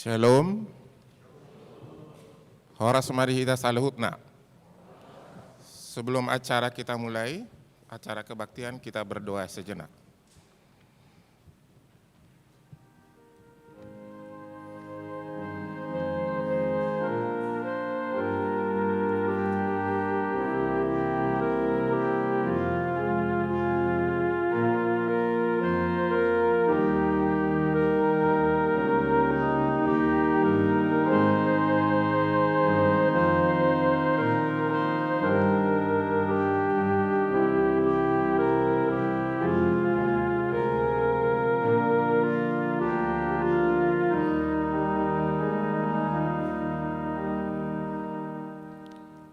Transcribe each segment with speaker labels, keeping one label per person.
Speaker 1: Shalom. Horas marihita saluhutna. Sebelum acara kita mulai, acara kebaktian, kita berdoa sejenak.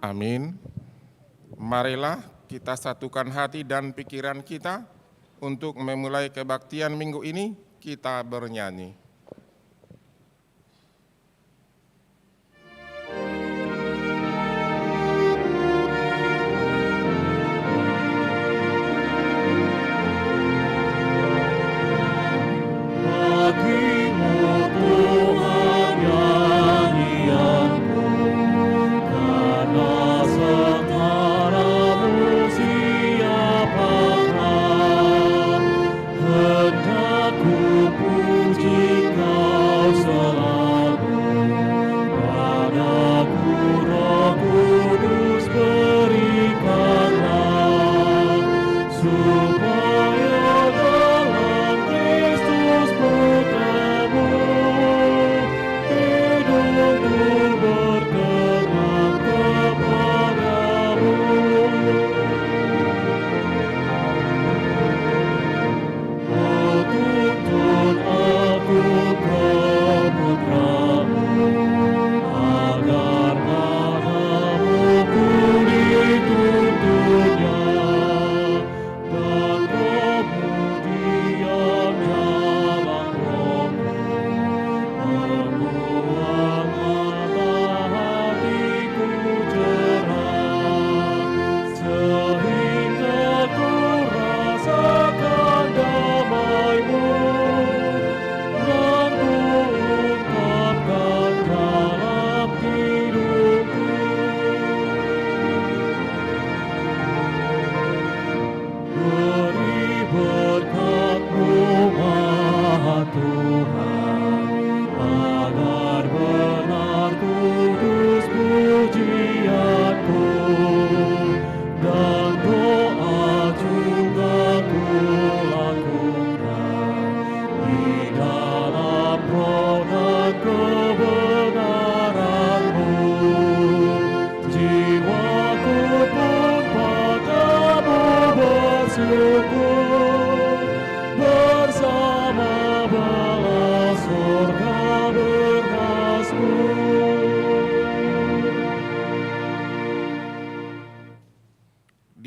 Speaker 1: Amin. Marilah kita satukan hati dan pikiran kita untuk memulai kebaktian minggu ini. Kita bernyanyi.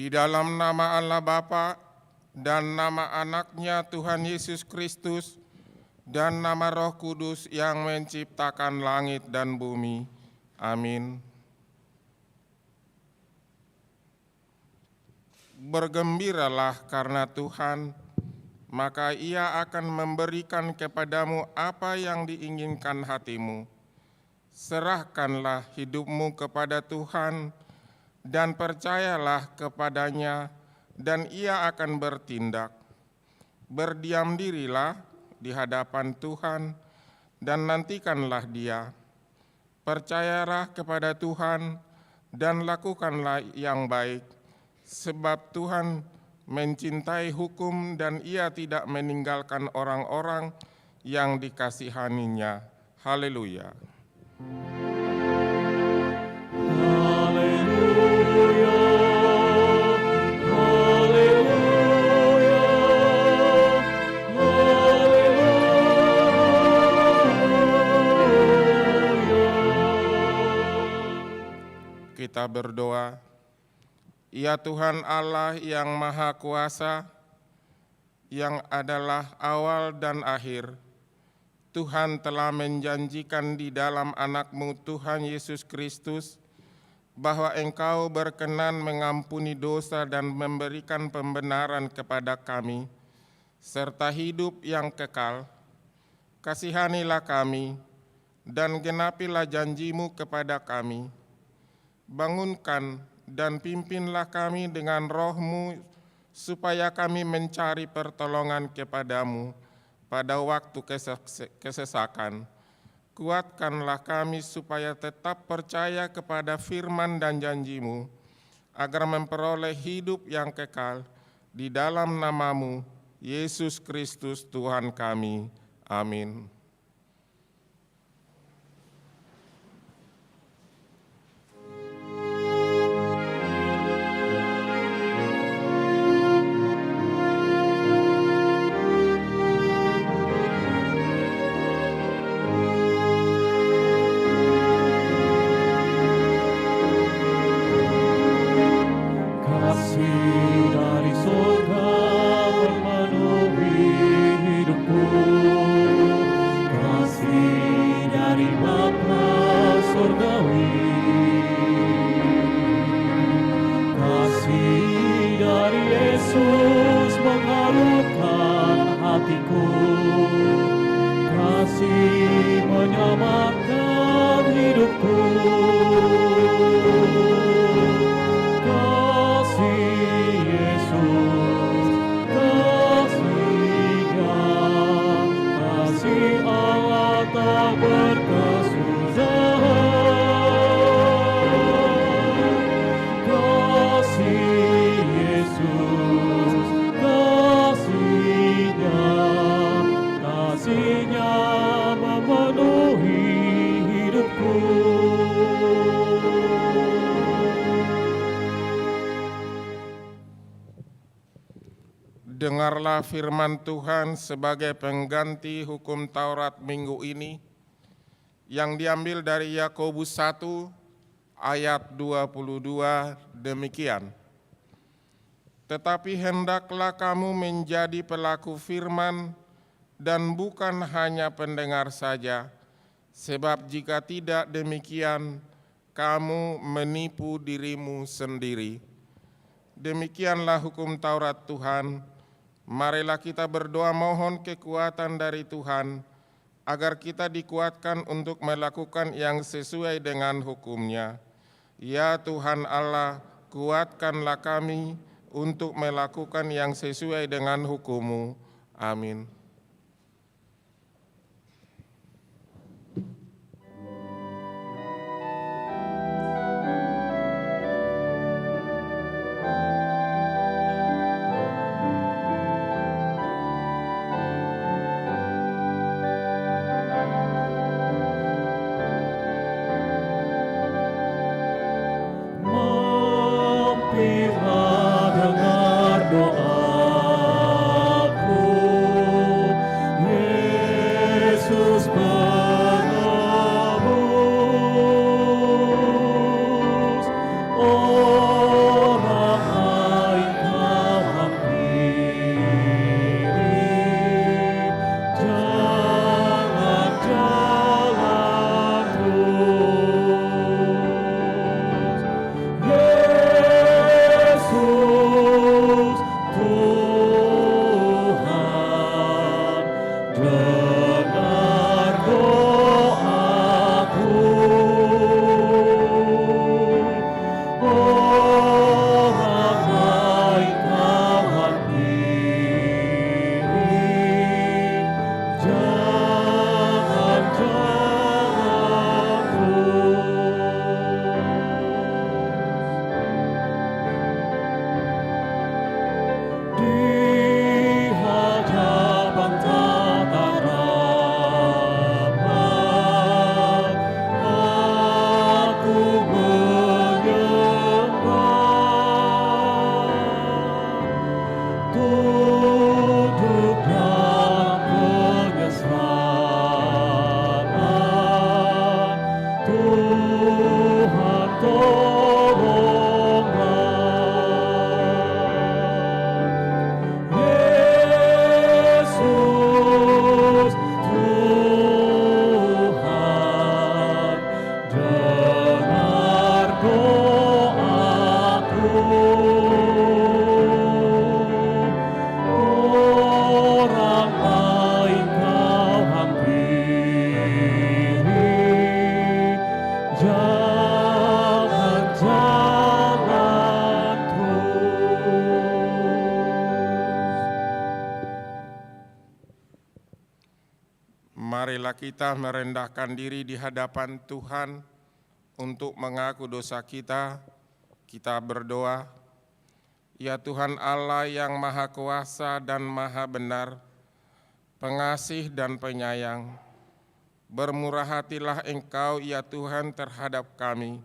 Speaker 1: Di dalam nama Allah Bapa dan nama anaknya Tuhan Yesus Kristus dan nama Roh Kudus yang menciptakan langit dan bumi. Amin. Bergembiralah karena Tuhan, maka Ia akan memberikan kepadamu apa yang diinginkan hatimu. Serahkanlah hidupmu kepada Tuhan, dan percayalah kepadanya, dan Ia akan bertindak. Berdiam dirilah di hadapan Tuhan, dan nantikanlah Dia. Percayalah kepada Tuhan, dan lakukanlah yang baik, sebab Tuhan mencintai hukum, dan Ia tidak meninggalkan orang-orang yang dikasihaninya. Haleluya. Kita berdoa. Ya Tuhan Allah yang Maha Kuasa, yang adalah awal dan akhir, Tuhan telah menjanjikan di dalam anak-Mu Tuhan Yesus Kristus bahwa Engkau berkenan mengampuni dosa dan memberikan pembenaran kepada kami, serta hidup yang kekal. Kasihanilah kami, dan genapilah janji-Mu kepada kami. Bangunkan dan pimpinlah kami dengan Roh-Mu, supaya kami mencari pertolongan kepada-Mu pada waktu kesesakan. Kuatkanlah kami supaya tetap percaya kepada firman dan janji-Mu, agar memperoleh hidup yang kekal di dalam nama-Mu, Yesus Kristus Tuhan kami. Amin. Dengarlah firman Tuhan sebagai pengganti hukum Taurat minggu ini yang diambil dari Yakobus 1 ayat 22 demikian. Tetapi hendaklah kamu menjadi pelaku firman dan bukan hanya pendengar saja, sebab jika tidak demikian, kamu menipu dirimu sendiri. Demikianlah hukum Taurat Tuhan. Marilah kita berdoa mohon kekuatan dari Tuhan, agar kita dikuatkan untuk melakukan yang sesuai dengan hukum-Nya. Ya Tuhan Allah, kuatkanlah kami untuk melakukan yang sesuai dengan hukum-Mu. Amin.
Speaker 2: Dengar doaku,
Speaker 1: marilah kita merendahkan diri di hadapan Tuhan untuk mengaku dosa kita. Kita berdoa, ya Tuhan Allah yang Maha Kuasa dan Maha Benar, pengasih dan penyayang, bermurah hatilah Engkau ya Tuhan terhadap kami.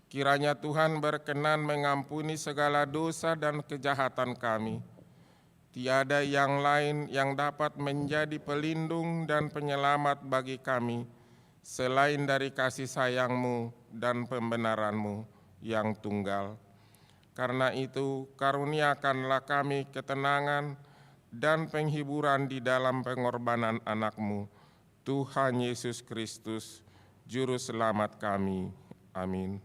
Speaker 1: Kiranya Tuhan berkenan mengampuni segala dosa dan kejahatan kami. Tiada yang lain yang dapat menjadi pelindung dan penyelamat bagi kami selain dari kasih sayang-Mu dan pembenaran-Mu yang tunggal. Karena itu, karuniakanlah kami ketenangan dan penghiburan di dalam pengorbanan anak-Mu, Tuhan Yesus Kristus, Juru Selamat kami. Amin.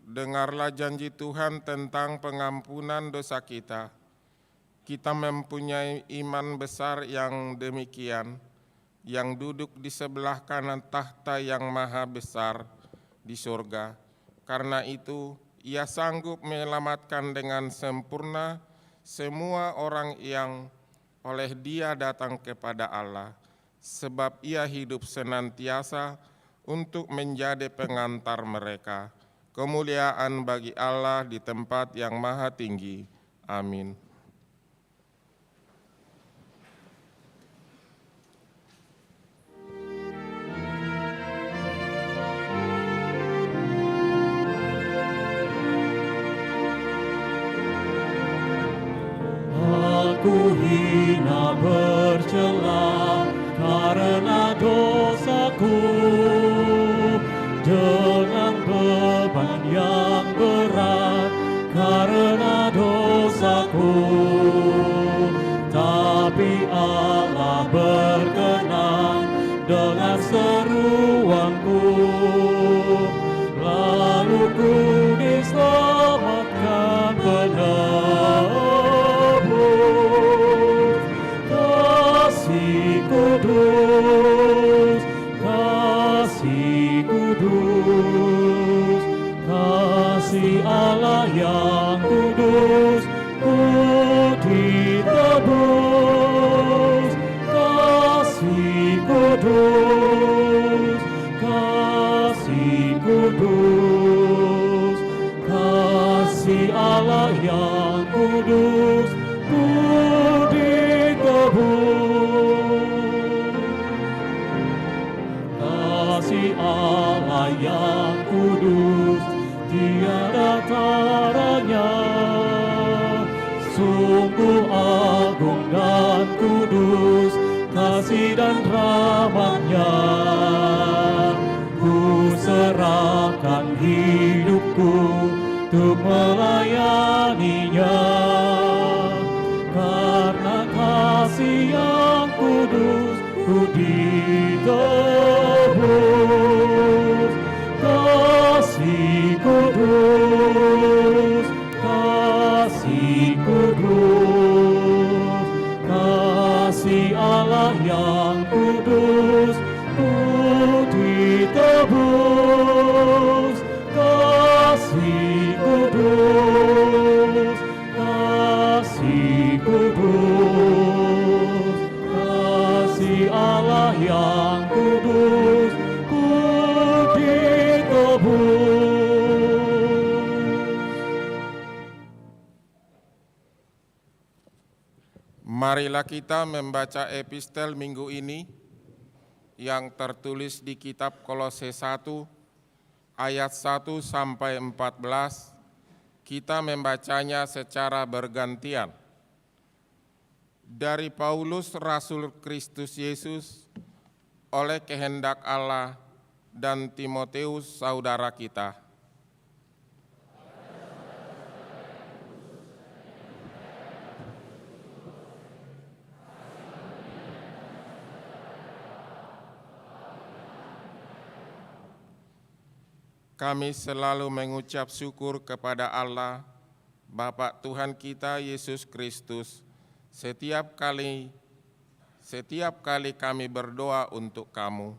Speaker 1: Dengarlah janji Tuhan tentang pengampunan dosa kita. Kita mempunyai iman besar yang demikian, yang duduk di sebelah kanan tahta yang maha besar di surga. Karena itu, Ia sanggup menyelamatkan dengan sempurna semua orang yang oleh Dia datang kepada Allah, sebab Ia hidup senantiasa untuk menjadi pengantar mereka. Kemuliaan bagi Allah di tempat yang maha tinggi. Amin.
Speaker 2: Aku hina bercela karena dosaku, dengan beban yang berat karena dosaku. Tapi Allah berkenan dengan seruanku, lalu ku diselamatkan penebus. Kasih kudus, kasih kudus, kasih Allah yang kudus, ku ditebus. Kasih kudus, kasih kudus, kasih Allah yang kudus, ku ditebus. Kasih Allah yang kudus, tiada taranya, sungguh agung dan kudus, kasih dan rahmat-Nya. Ku serahkan hidupku untuk melayani-Nya, karena kasih yang kudus ku ditebus. Kasih kudus, kasih kudus, kasih Allah yang kudus, ku ditebus. Kasih kudus, kasih kudus, kasih Allah yang kudus, ku ditebus.
Speaker 1: Marilah kita membaca epistel minggu ini yang tertulis di kitab Kolose 1 ayat 1 sampai 14. Kita membacanya secara bergantian. Dari Paulus, Rasul Kristus Yesus, oleh kehendak Allah, dan Timoteus, saudara kita. Kami selalu mengucap syukur kepada Allah, Bapa Tuhan kita Yesus Kristus, setiap kali kami berdoa untuk kamu.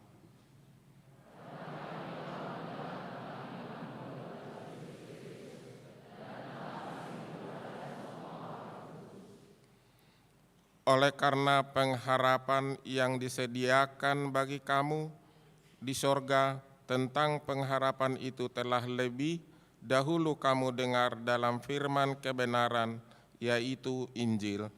Speaker 1: Oleh karena pengharapan yang disediakan bagi kamu di sorga, tentang pengharapan itu telah lebih dahulu kamu dengar dalam firman kebenaran, yaitu Injil.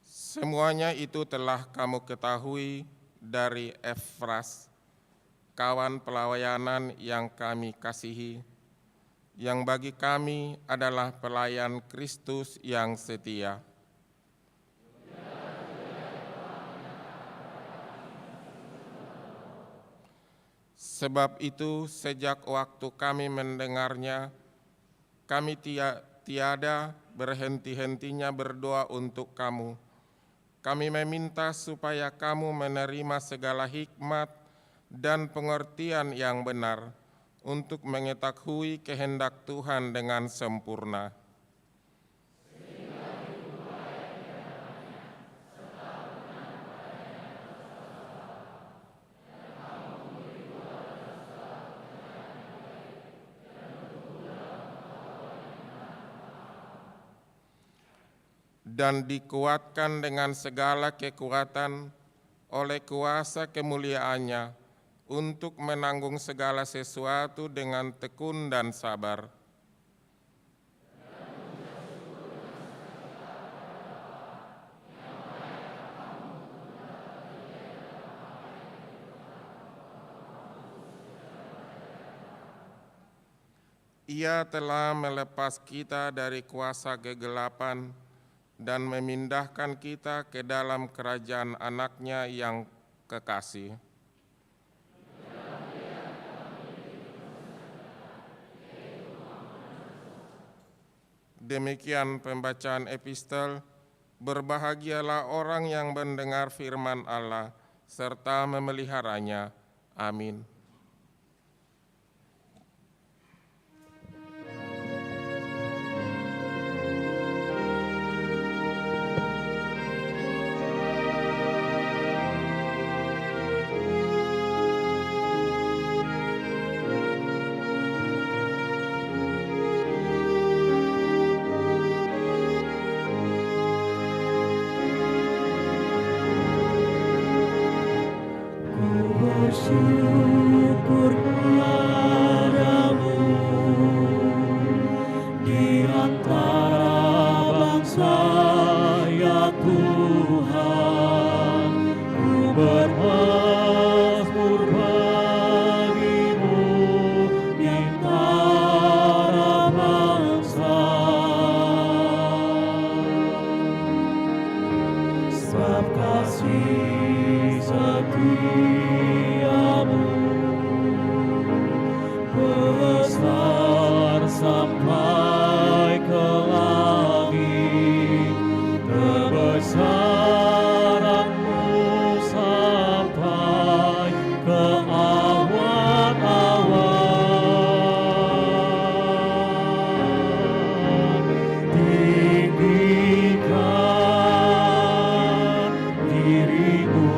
Speaker 1: Semuanya itu telah kamu ketahui dari Efras, kawan pelayanan yang kami kasihi, yang bagi kami adalah pelayan Kristus yang setia. Sebab itu, sejak waktu kami mendengarnya, kami tiada berhenti-hentinya berdoa untuk kamu. Kami meminta supaya kamu menerima segala hikmat dan pengertian yang benar untuk mengetahui kehendak Tuhan dengan sempurna. Dan dikuatkan dengan segala kekuatan oleh kuasa kemuliaannya untuk menanggung segala sesuatu dengan tekun dan sabar. Ia telah melepas kita dari kuasa kegelapan dan memindahkan kita ke dalam kerajaan anaknya yang kekasih. Demikian pembacaan epistel. Berbahagialah orang yang mendengar firman Allah serta memeliharanya. Amin.
Speaker 2: Bersyukur padamu di antara bangsa ya Tuhan, ku bermazmur bagimu di antara bangsa. Sebab kasih setiamu besar sampai ke langit, kebesaranmu sampai ke awan-awan. Tinggikan dirimu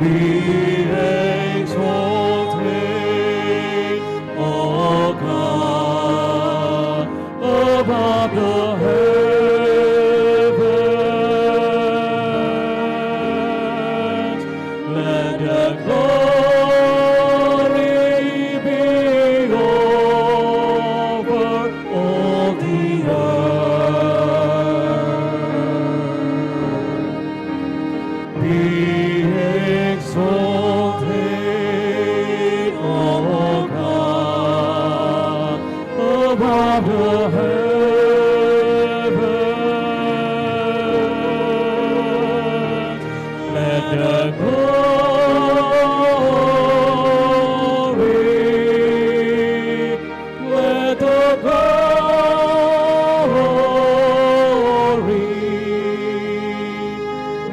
Speaker 2: Be exalted, O God, above the heavens. Let the glory be over all the earth. Be exalted, O God, above the heavens. Let the glory, let the glory,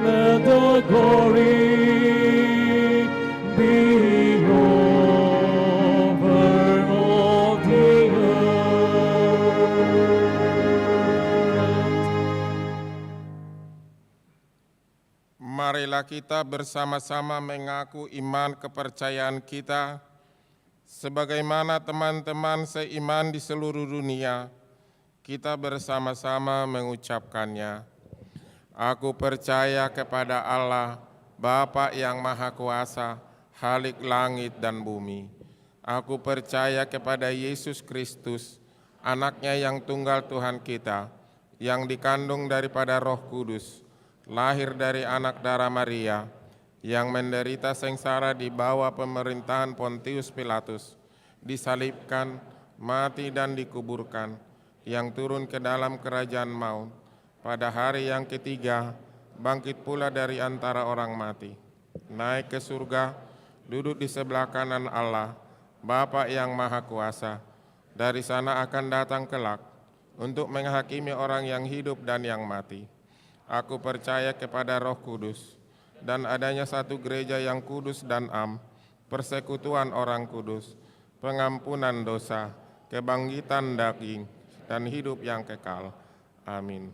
Speaker 2: let the glory be over all the earth.
Speaker 1: Marilah kita bersama-sama mengaku iman kepercayaan kita, sebagaimana teman-teman seiman di seluruh dunia, kita bersama-sama mengucapkannya. Aku percaya kepada Allah, Bapa yang Maha Kuasa, Khalik langit dan bumi. Aku percaya kepada Yesus Kristus, Anaknya yang tunggal Tuhan kita, yang dikandung daripada Roh Kudus, lahir dari anak darah Maria, yang menderita sengsara di bawah pemerintahan Pontius Pilatus, disalibkan, mati dan dikuburkan, yang turun ke dalam kerajaan maut, pada hari yang ketiga bangkit pula dari antara orang mati, naik ke surga, duduk di sebelah kanan Allah, Bapa yang Maha Kuasa. Dari sana akan datang kelak untuk menghakimi orang yang hidup dan yang mati. Aku percaya kepada Roh Kudus dan adanya satu gereja yang kudus dan am, persekutuan orang kudus, pengampunan dosa, kebangkitan daging, dan hidup yang kekal. Amin.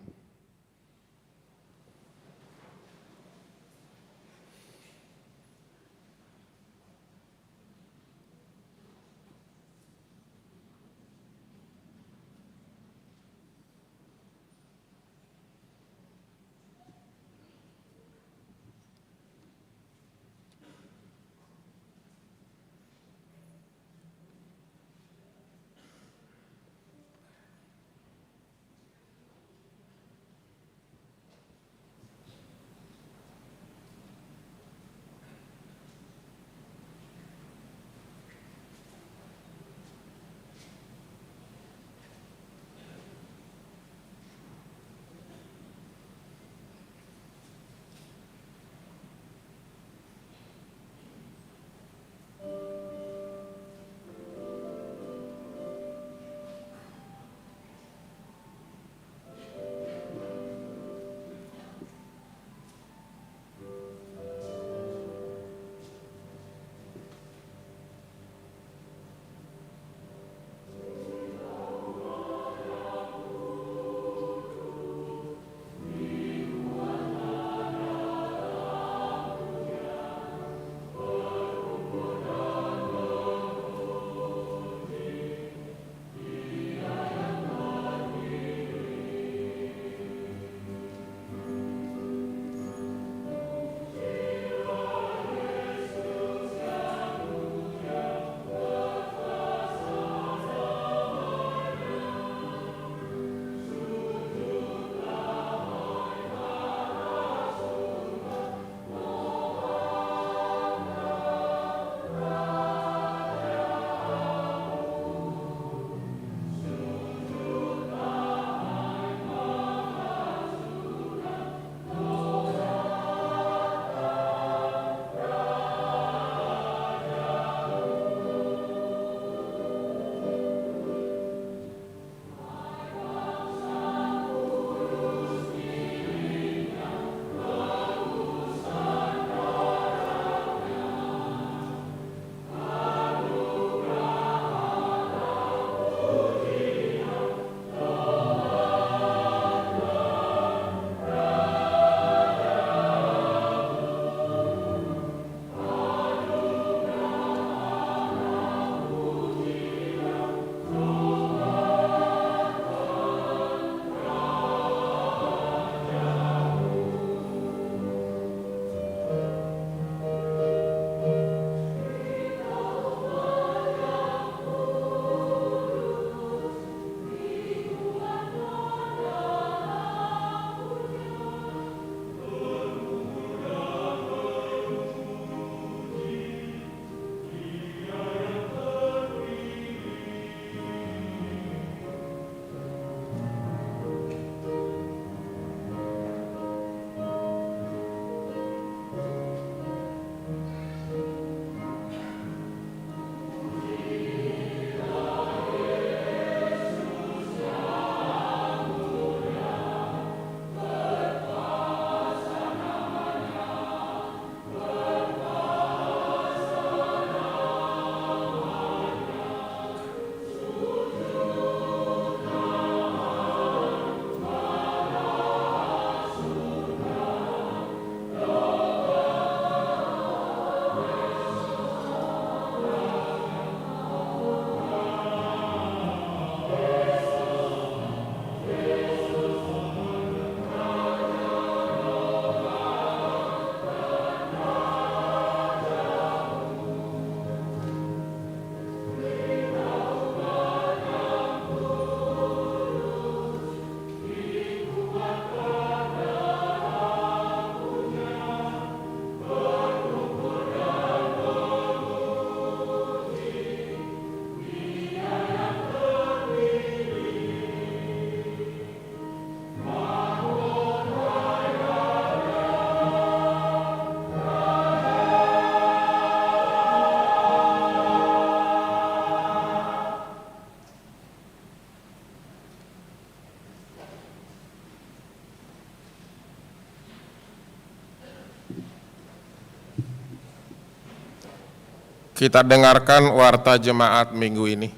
Speaker 1: Kita dengarkan warta jemaat minggu ini.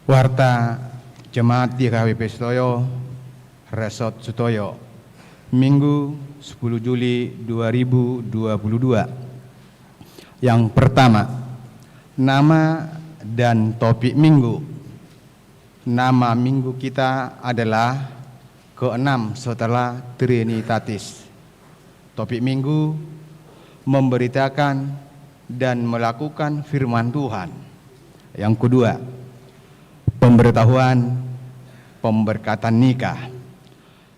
Speaker 3: Warta Jemaat di KWP Sutoyo, Resort Sutoyo, Minggu 10 Juli 2022. Yang pertama, nama dan topik minggu. Nama minggu kita adalah ke-6 setelah Trinitatis. Topik minggu memberitakan dan melakukan firman Tuhan. Yang kedua, pemberitahuan pemberkatan nikah.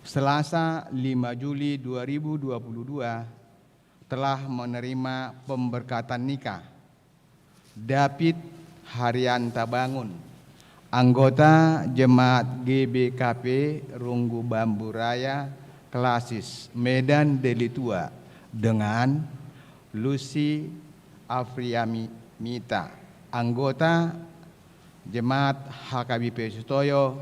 Speaker 3: Selasa 5 Juli 2022 telah menerima pemberkatan nikah David Haryanto Bangun, anggota Jemaat GBKP Runggu Bambu Raya Klasis Medan Delitua, dengan Lucy Afriamita, anggota Jemaat HKBP Sutoyo,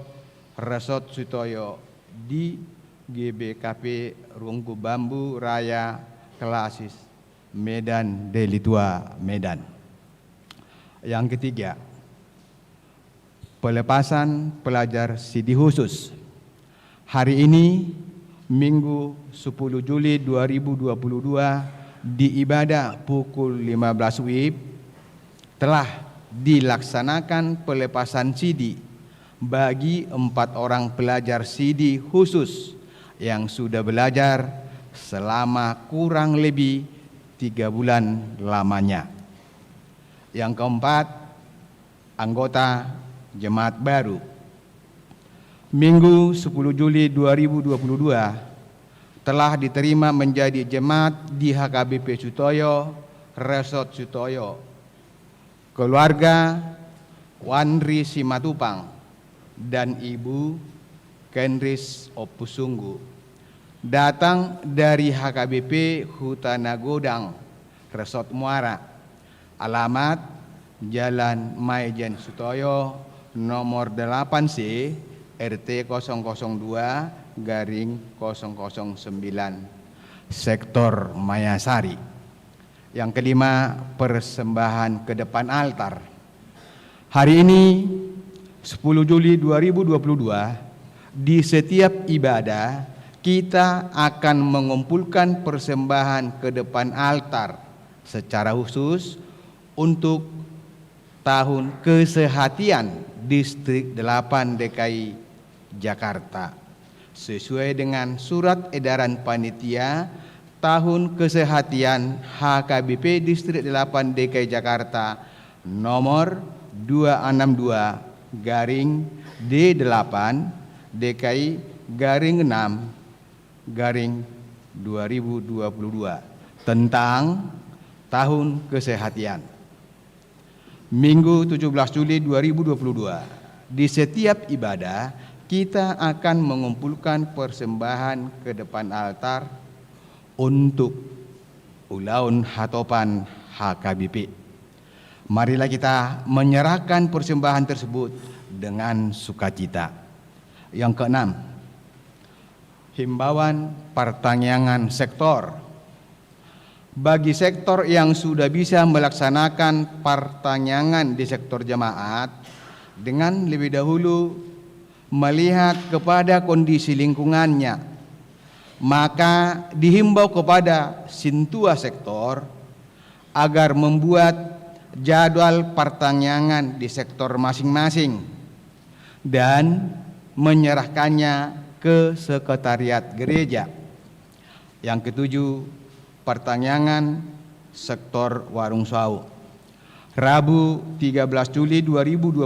Speaker 3: Resort Sutoyo di GBKP Runggu Bambu Raya Klasis Medan Delitua, Medan. Yang ketiga, pelepasan pelajar sidi khusus. Hari ini, Minggu 10 Juli 2022, di ibadah pukul 15 WIB, telah dilaksanakan pelepasan sidi bagi 4 orang pelajar sidi khusus yang sudah belajar selama kurang lebih 3 bulan lamanya. Yang keempat, anggota jemaat baru. Minggu 10 Juli 2022 telah diterima menjadi jemaat di HKBP Sutoyo, Resort Sutoyo. Keluarga Wanri Simatupang dan Ibu Kenris Opusunggu datang dari HKBP Hutana Godang, Resort Muara. Alamat Jalan Maijen Sutoyo, nomor 8C, RT 002/009, Sektor Mayasari. Yang kelima, persembahan ke depan altar. Hari ini 10 Juli 2022, di setiap ibadah kita akan mengumpulkan persembahan ke depan altar secara khusus untuk tahun kesehatian Distrik 8 DKI Jakarta sesuai dengan surat edaran panitia Tahun Kesehatan HKBP Distrik 8 DKI Jakarta nomor 262/D8 DKI-6/2022 tentang Tahun Kesehatan. Minggu 17 Juli 2022, di setiap ibadah kita akan mengumpulkan persembahan ke depan altar untuk Ulaun Hatopan HKBP. Marilah kita menyerahkan persembahan tersebut dengan sukacita. Yang keenam, himbauan pertanyaan sektor. Bagi sektor yang sudah bisa melaksanakan pertanyaan di sektor jemaat dengan lebih dahulu melihat kepada kondisi lingkungannya, maka dihimbau kepada sintua sektor agar membuat jadwal pertanyaan di sektor masing-masing dan menyerahkannya ke sekretariat gereja. Yang ketujuh, pertanyaan sektor warung sau. Rabu 13 Juli 2022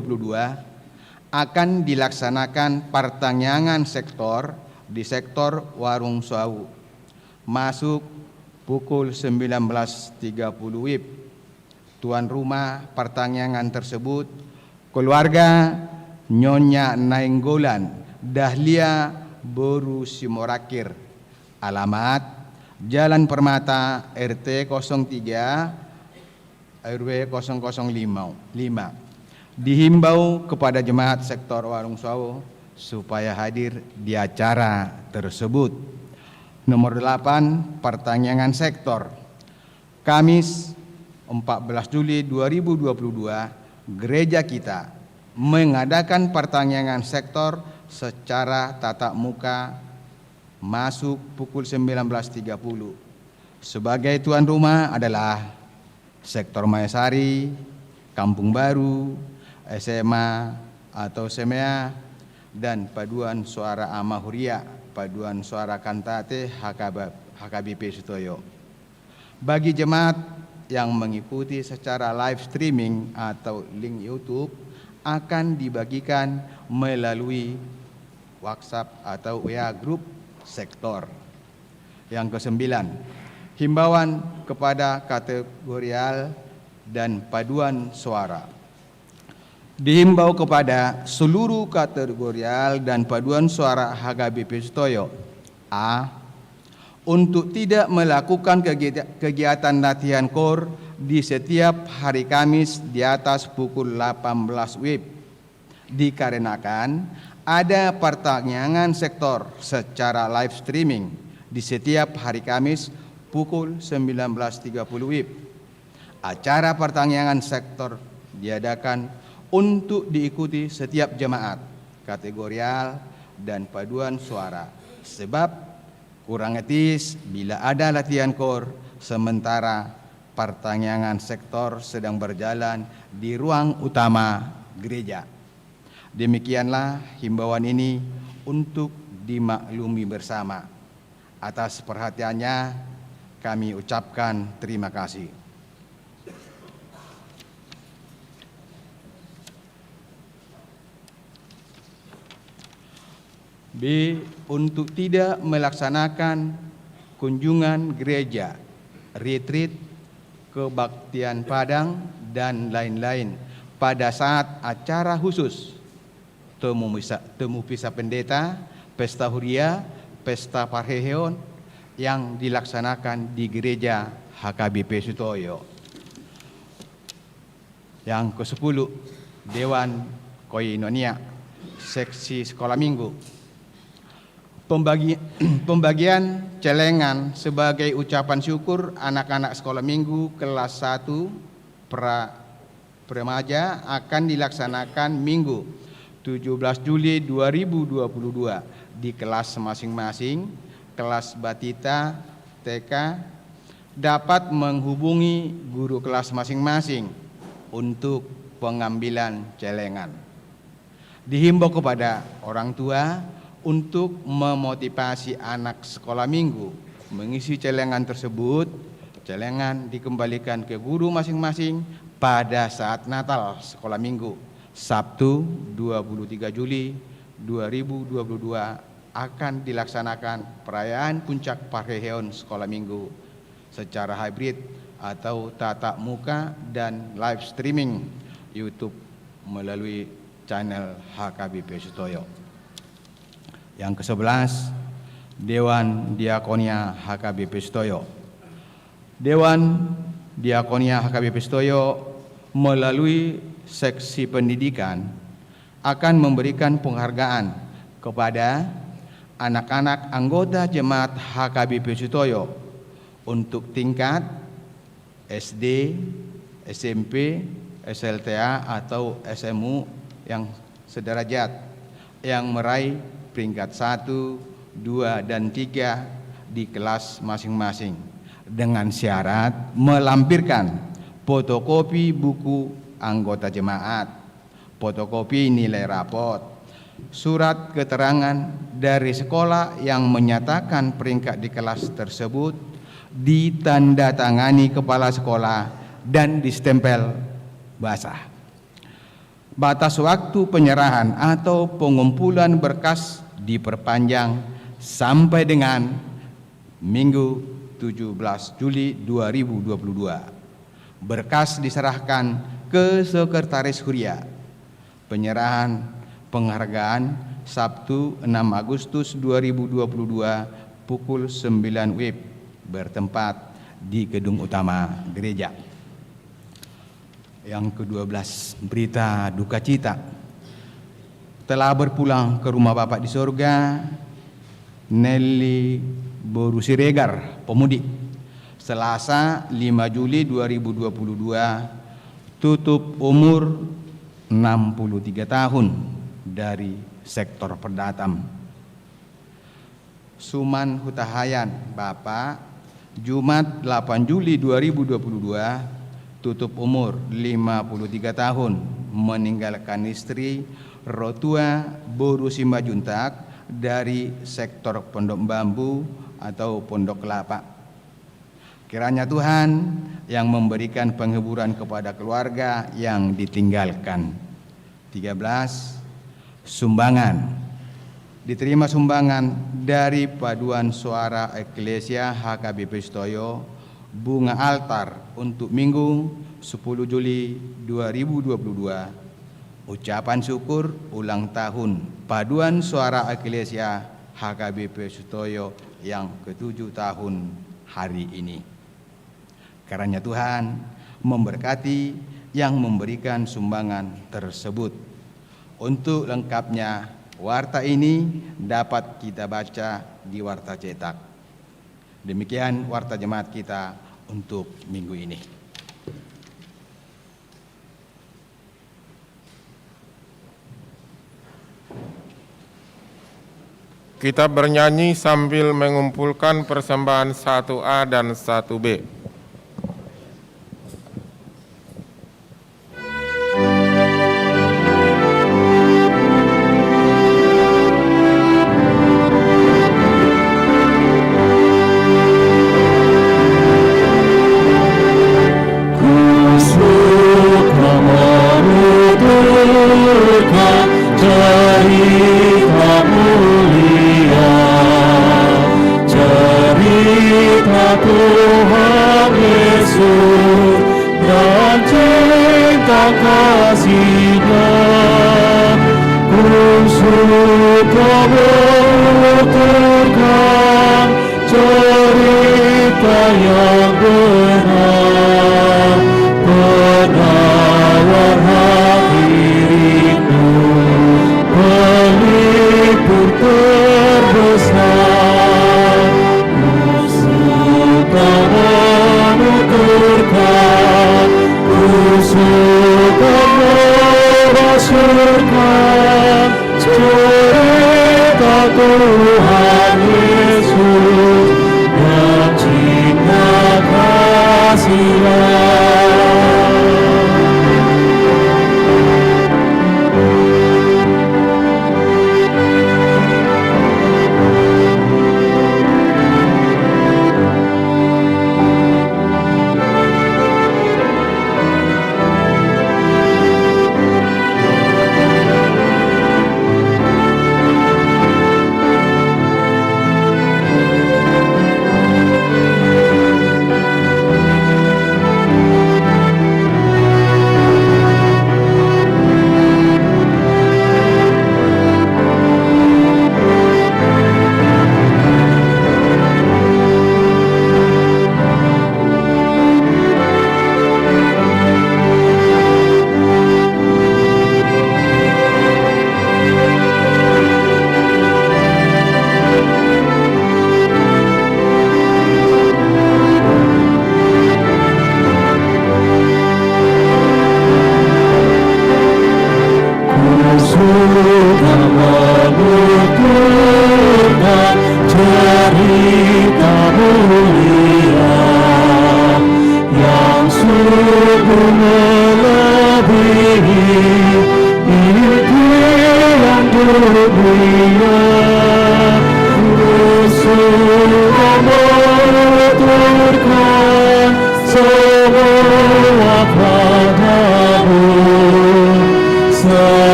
Speaker 3: akan dilaksanakan pertanyaan sektor di sektor warung sau, masuk pukul 19.30 WIB. Tuan rumah pertanyaan tersebut keluarga Nyonya Nainggolan Dahlia Boru Simorakir. Alamat Jalan Permata RT 03 RW 005. Dihimbau kepada jemaat sektor Warung Sawo supaya hadir di acara tersebut. Nomor 8, pertanyaan sektor. Kamis 14 Juli 2022, gereja kita mengadakan pertanyaan sektor secara tatap muka masuk pukul 19.30. Sebagai tuan rumah adalah sektor Mayasari, Kampung Baru, SMA atau SEMEA, dan paduan suara Amahuria, paduan suara Kantate HKBP Sutoyo. Bagi jemaat yang mengikuti secara live streaming atau link YouTube akan dibagikan melalui WhatsApp atau WA grup sektor. Yang ke-9, himbauan kepada kategorial dan paduan suara. Dihimbau kepada seluruh kategorial dan paduan suara HKBP Sutoyo A. Untuk tidak melakukan kegiatan latihan KOR di setiap hari Kamis di atas pukul 18 WIB, dikarenakan ada pertanyaan sektor secara live streaming di setiap hari Kamis pukul 19.30 WIB. Acara pertanyaan sektor diadakan untuk diikuti setiap jemaat, kategorial, dan paduan suara. Sebab kurang etis bila ada latihan KOR sementara pertanyaan sektor sedang berjalan di ruang utama gereja. Demikianlah himbauan ini untuk dimaklumi bersama. Atas perhatiannya kami ucapkan terima kasih. B. Untuk tidak melaksanakan kunjungan gereja, retreat, kebaktian Padang, dan lain-lain pada saat acara khusus, temu pisah pendeta, pesta huria, pesta parheheon yang dilaksanakan di gereja HKBP Sutoyo. Yang ke-10, Dewan Koinonia, seksi sekolah minggu. Pembagian celengan sebagai ucapan syukur anak-anak sekolah minggu kelas 1 remaja akan dilaksanakan Minggu 17 Juli 2022 di kelas masing-masing. Kelas Batita TK dapat menghubungi guru kelas masing-masing untuk pengambilan celengan. Dihimbau kepada orang tua untuk memotivasi anak sekolah minggu mengisi celengan tersebut. Celengan dikembalikan ke guru masing-masing pada saat Natal sekolah minggu Sabtu 23 Juli 2022 akan dilaksanakan perayaan puncak parheheon sekolah minggu secara hybrid atau tatap muka dan live streaming YouTube melalui channel HKBP Sutoyo. Yang ke-11, Dewan Diakonia HKBP Sutoyo. Dewan Diakonia HKBP Sutoyo melalui seksi pendidikan akan memberikan penghargaan kepada anak-anak anggota jemaat HKBP Sutoyo untuk tingkat SD, SMP, SLTA atau SMU yang sederajat yang meraih peringkat 1, 2, dan 3 di kelas masing-masing dengan syarat melampirkan fotokopi buku anggota jemaat, fotokopi nilai rapot, surat keterangan dari sekolah yang menyatakan peringkat di kelas tersebut, ditandatangani kepala sekolah dan distempel basah. Batas waktu penyerahan atau pengumpulan berkas diperpanjang sampai dengan Minggu 17 Juli 2022. Berkas diserahkan ke Sekretaris Huria. Penyerahan penghargaan Sabtu 6 Agustus 2022 pukul 9 WIB bertempat di gedung utama gereja. Yang ke-12, berita duka cita. Telah berpulang ke rumah Bapa di sorga Nelly Boru Siregar, pemudik, Selasa 5 Juli 2022, tutup umur 63 tahun, dari sektor Perdatam. Suman Hutahayan, Bapak, Jumat 8 Juli 2022, tutup umur 53 tahun, meninggalkan istri Rotua Boru Simbajuntak dari sektor Pondok Bambu atau Pondok Kelapa. Kiranya Tuhan yang memberikan penghiburan kepada keluarga yang ditinggalkan. 13. Sumbangan. Diterima sumbangan dari Paduan Suara Eklesia HKBP Sutoyo, bunga altar untuk Minggu 10 Juli 2022, ucapan syukur ulang tahun Paduan Suara Eklesia HKBP Sutoyo yang ke-7 tahun hari ini. Kiranya Tuhan memberkati yang memberikan sumbangan tersebut. Untuk lengkapnya, warta ini dapat kita baca di warta cetak. Demikian warta jemaat kita untuk minggu ini.
Speaker 1: Kita bernyanyi sambil mengumpulkan persembahan 1A dan 1B.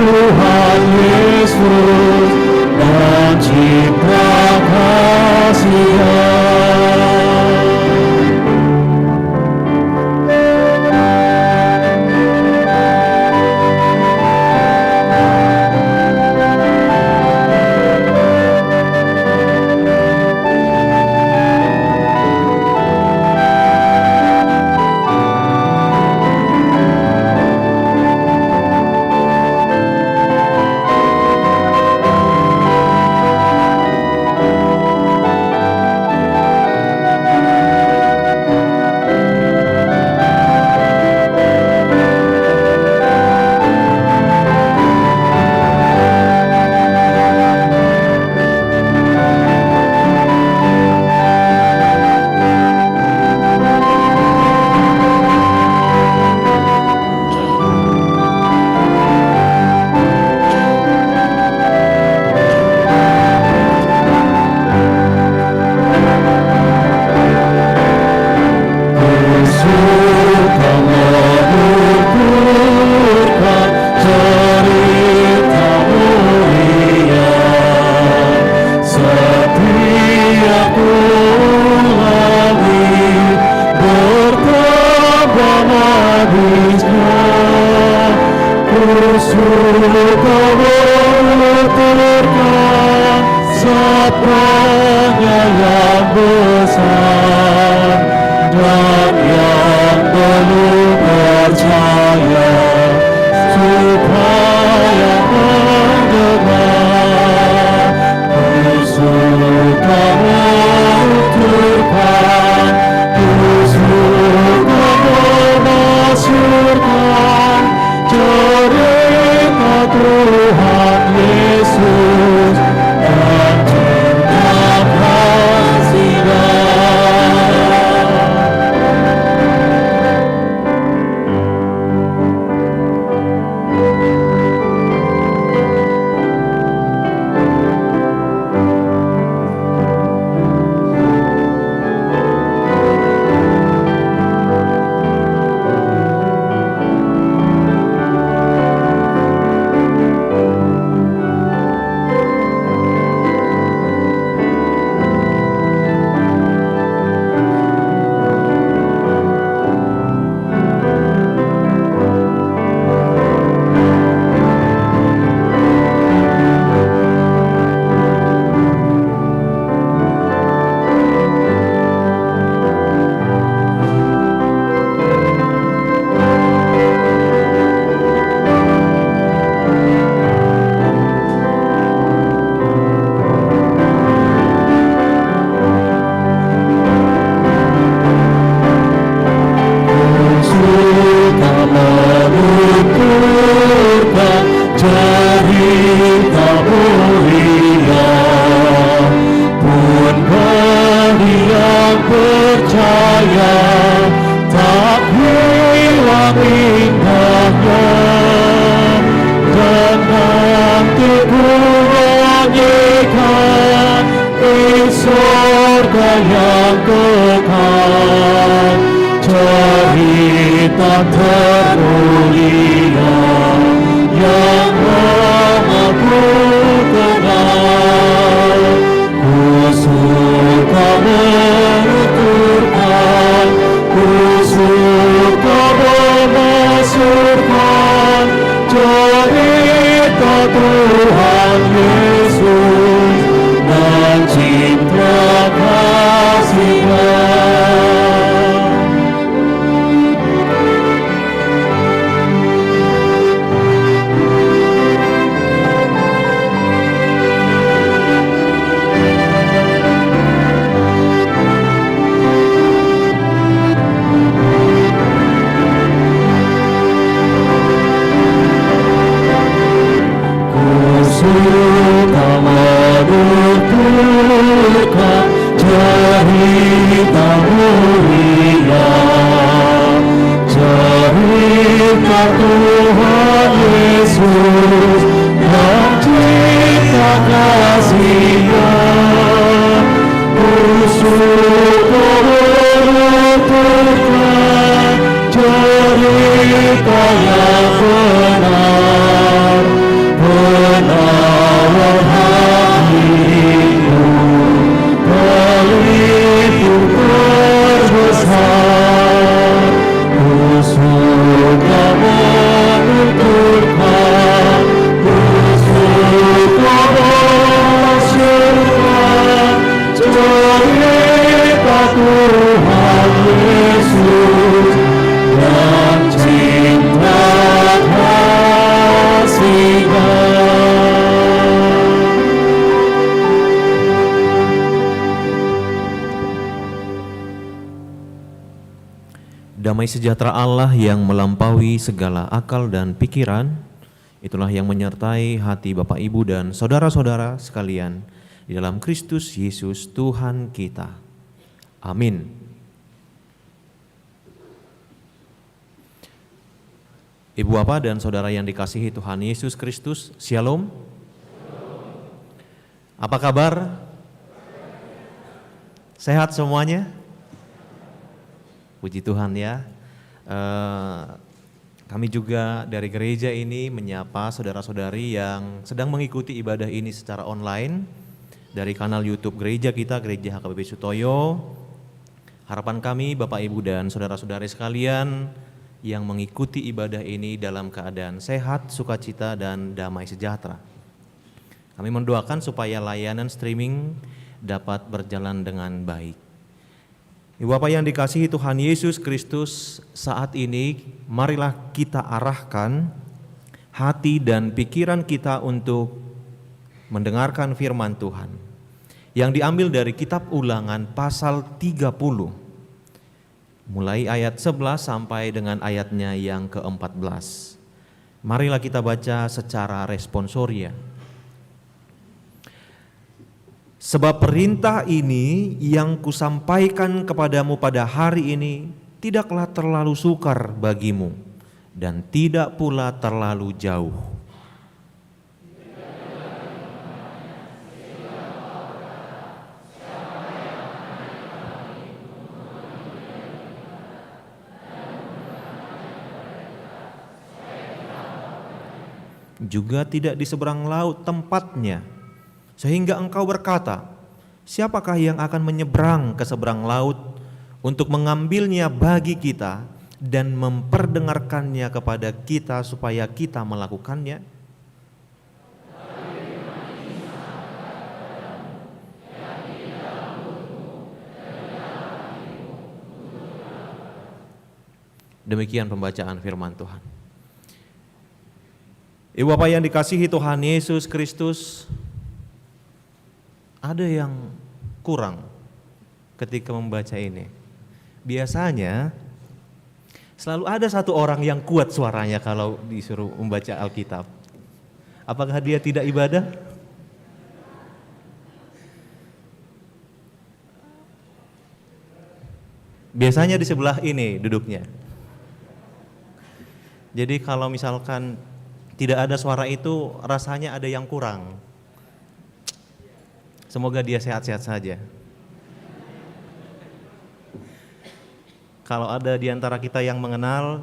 Speaker 2: Tuhan Yesus dan cipta kasih Yang besar dan yang belum percaya supaya mendengar suka menuturkan suka memasyurkan cerita Tuhan Yesus dan cinta kasih-Nya. Yang kekal, cerita termulia yang lama ku kenal. Ku suka menuturkan, ku suka memasyurkan cerita Tuhan Yesus dan cinta kasih-Nya. Suka menuturkan cerita mulia, cerita Tuhan Yesus dan cinta kasih-Nya. Ku suka menuturkan cerita yang benar, penawar hatiku, pelipur terbesar. Ku suka menuturkan, ku suka memasyurkan cerita Tuhan Yesus dan cinta kasih-Nya.
Speaker 4: Damai sejahtera Allah yang melampaui segala akal dan pikiran, itulah yang menyertai hati Bapak Ibu dan saudara-saudara sekalian di dalam Kristus Yesus Tuhan kita. Amin. Ibu Bapak dan saudara yang dikasihi Tuhan Yesus Kristus, Shalom. Apa kabar? Sehat semuanya? Puji Tuhan ya. Kami juga dari gereja ini menyapa saudara-saudari yang sedang mengikuti ibadah ini secara online dari kanal YouTube gereja kita, Gereja HKBP Sutoyo. Harapan kami Bapak Ibu dan saudara-saudari sekalian yang mengikuti ibadah ini dalam keadaan sehat, sukacita, dan damai sejahtera. Kami mendoakan supaya layanan streaming dapat berjalan dengan baik. Ibu Bapak yang dikasihi Tuhan Yesus Kristus, saat ini marilah kita arahkan hati dan pikiran kita untuk mendengarkan firman Tuhan yang diambil dari kitab Ulangan pasal 30 mulai ayat 11 sampai dengan ayatnya yang ke-14. Marilah kita baca secara responsoria. Sebab perintah ini yang kusampaikan kepadamu pada hari ini tidaklah terlalu sukar bagimu dan tidak pula terlalu jauh. Juga tidak di seberang laut tempatnya, sehingga engkau berkata, siapakah yang akan menyeberang ke seberang laut untuk mengambilnya bagi kita dan memperdengarkannya kepada kita supaya kita melakukannya? Demikian pembacaan firman Tuhan. Ibu Bapak yang dikasihi Tuhan Yesus Kristus, ada yang kurang ketika membaca ini. Biasanya selalu ada satu orang yang kuat suaranya kalau disuruh membaca Alkitab. Apakah dia tidak ibadah? Biasanya di sebelah ini duduknya. Jadi kalau misalkan tidak ada suara itu, rasanya ada yang kurang. Semoga dia sehat-sehat saja. Kalau ada di antara kita yang mengenal,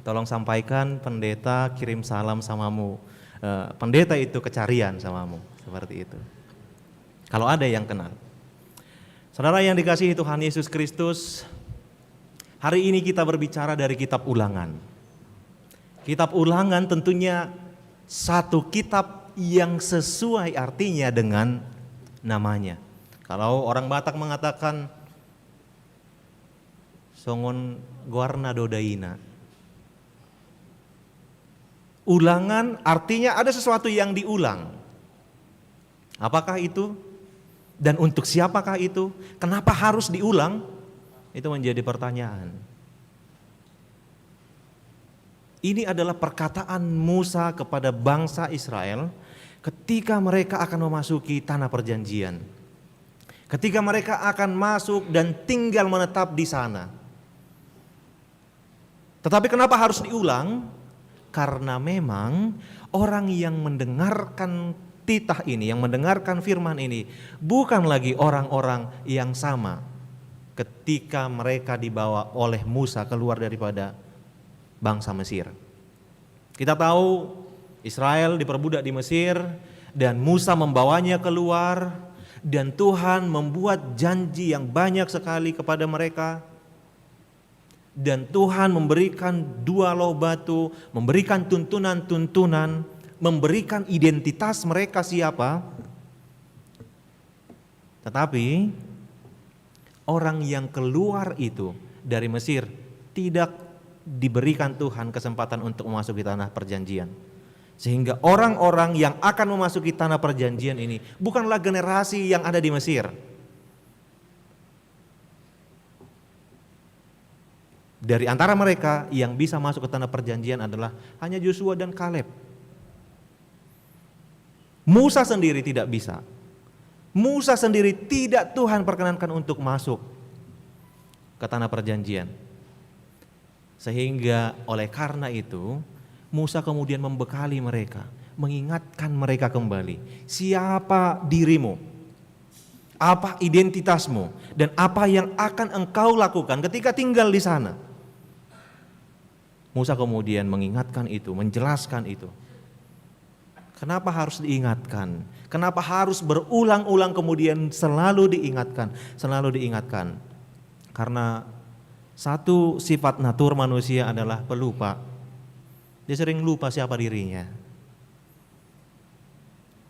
Speaker 4: tolong sampaikan pendeta kirim salam samamu. Pendeta itu kecarian samamu, seperti itu. Kalau ada yang kenal. Saudara yang dikasihi Tuhan Yesus Kristus, hari ini kita berbicara dari kitab Ulangan. Kitab Ulangan tentunya satu kitab yang sesuai artinya dengan namanya. Kalau orang Batak mengatakan songon guarna dodaina. Ulangan artinya ada sesuatu yang diulang. Apakah itu? Dan untuk siapakah itu? Kenapa harus diulang? Itu menjadi pertanyaan. Ini adalah perkataan Musa kepada bangsa Israel ketika mereka akan memasuki tanah perjanjian. Ketika mereka akan masuk dan tinggal menetap di sana. Tetapi kenapa harus diulang? Karena memang orang yang mendengarkan titah ini, yang mendengarkan firman ini, bukan lagi orang-orang yang sama ketika mereka dibawa oleh Musa keluar daripada bangsa Mesir. Kita tahu Israel diperbudak di Mesir dan Musa membawanya keluar dan Tuhan membuat janji yang banyak sekali kepada mereka. Dan Tuhan memberikan 2 loh batu, memberikan tuntunan-tuntunan, memberikan identitas mereka siapa. Tetapi orang yang keluar itu dari Mesir tidak diberikan Tuhan kesempatan untuk memasuki tanah perjanjian. Sehingga orang-orang yang akan memasuki tanah perjanjian ini bukanlah generasi yang ada di Mesir. Dari antara mereka yang bisa masuk ke tanah perjanjian adalah hanya Yosua dan Kaleb. Musa sendiri tidak bisa. Musa sendiri tidak Tuhan perkenankan untuk masuk ke tanah perjanjian. Sehingga oleh karena itu Musa kemudian membekali mereka, mengingatkan mereka kembali, siapa dirimu, apa identitasmu, dan apa yang akan engkau lakukan ketika tinggal di sana. Musa kemudian mengingatkan itu, menjelaskan itu. Kenapa harus diingatkan? Kenapa harus berulang-ulang kemudian selalu diingatkan? Karena Satu sifat natur manusia adalah pelupa. Dia sering lupa siapa dirinya.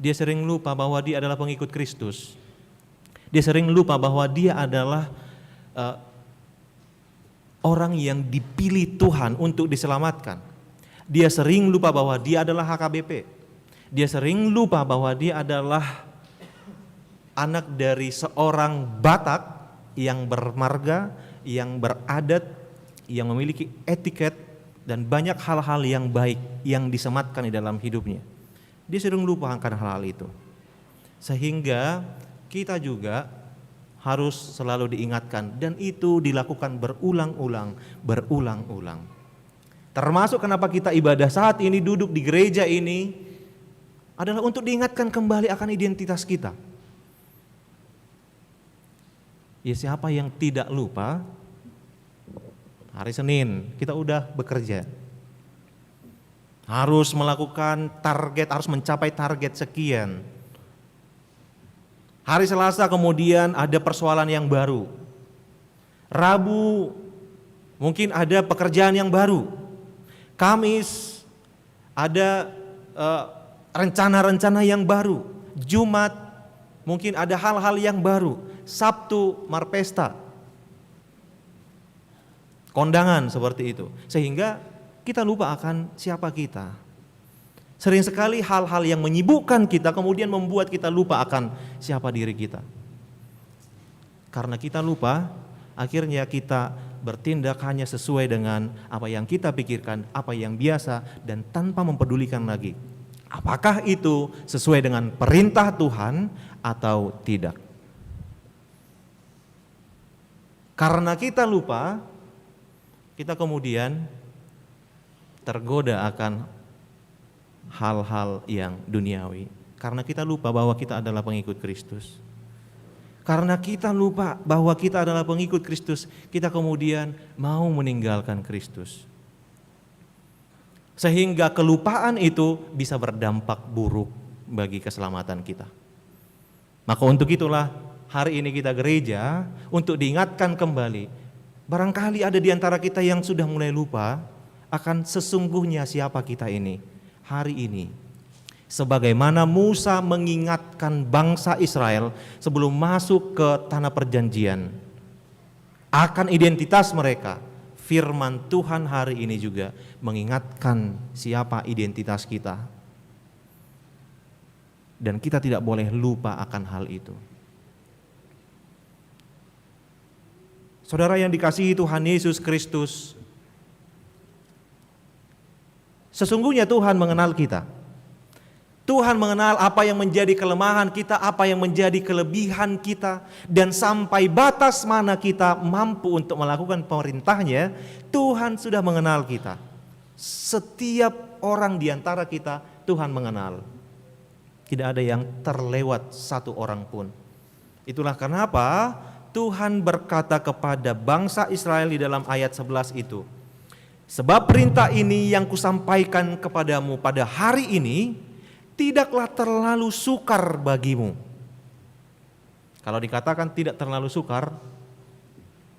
Speaker 4: Dia sering lupa bahwa dia adalah pengikut Kristus. Dia sering lupa bahwa dia adalah orang yang dipilih Tuhan untuk diselamatkan. Dia sering lupa bahwa dia adalah HKBP. Dia sering lupa bahwa dia adalah anak dari seorang Batak yang bermarga, yang beradat, yang memiliki etiket dan banyak hal-hal yang baik yang disematkan di dalam hidupnya. Dia sering lupa akan hal-hal itu. Sehingga kita juga harus selalu diingatkan, dan itu dilakukan berulang-ulang. Termasuk kenapa kita ibadah saat ini, duduk di gereja ini, adalah untuk diingatkan kembali akan identitas kita. Ya, siapa yang tidak lupa, hari Senin kita udah bekerja, harus melakukan target, harus mencapai target sekian. Hari Selasa kemudian ada persoalan yang baru. Rabu mungkin ada pekerjaan yang baru. Kamis ada rencana-rencana yang baru. Jumat mungkin ada hal-hal yang baru. Sabtu marpesta, kondangan seperti itu. Sehingga kita lupa akan siapa kita. Sering sekali hal-hal yang menyibukkan kita kemudian membuat kita lupa akan siapa diri kita. Karena kita lupa, akhirnya kita bertindak hanya sesuai dengan apa yang kita pikirkan, apa yang biasa, dan tanpa mempedulikan lagi apakah itu sesuai dengan perintah Tuhan atau tidak. Karena kita lupa, kita kemudian tergoda akan hal-hal yang duniawi. Karena kita lupa bahwa kita adalah pengikut Kristus. Karena kita lupa bahwa kita adalah pengikut Kristus, kita kemudian mau meninggalkan Kristus. Sehingga kelupaan itu bisa berdampak buruk bagi keselamatan kita. Maka untuk itulah hari ini kita gereja untuk diingatkan kembali. Barangkali ada di antara kita yang sudah mulai lupa akan sesungguhnya siapa kita ini. Hari ini, sebagaimana Musa mengingatkan bangsa Israel sebelum masuk ke tanah perjanjian akan identitas mereka, firman Tuhan hari ini juga mengingatkan siapa identitas kita. Dan kita tidak boleh lupa akan hal itu. Saudara yang dikasihi Tuhan Yesus Kristus, sesungguhnya Tuhan mengenal kita. Tuhan mengenal apa yang menjadi kelemahan kita, apa yang menjadi kelebihan kita, dan sampai batas mana kita mampu untuk melakukan perintahnya. Tuhan sudah mengenal kita. Setiap orang di antara kita Tuhan mengenal. Tidak ada yang terlewat satu orang pun. Itulah kenapa Tuhan berkata kepada bangsa Israel di dalam ayat 11 itu, sebab perintah ini yang kusampaikan kepadamu pada hari ini tidaklah terlalu sukar bagimu. Kalau dikatakan tidak terlalu sukar,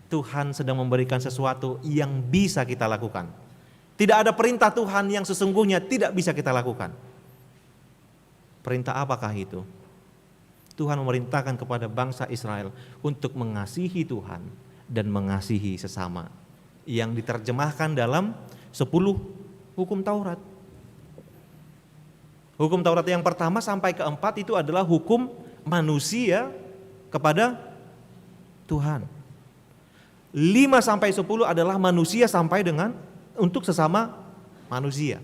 Speaker 4: Tuhan sedang memberikan sesuatu yang bisa kita lakukan. Tidak ada perintah Tuhan yang sesungguhnya tidak bisa kita lakukan. Perintah apakah itu? Tuhan memerintahkan kepada bangsa Israel untuk mengasihi Tuhan dan mengasihi sesama, yang diterjemahkan dalam 10 hukum Taurat. Hukum Taurat yang pertama sampai keempat itu adalah hukum manusia kepada Tuhan. 5 sampai 10 adalah manusia sampai dengan untuk sesama manusia.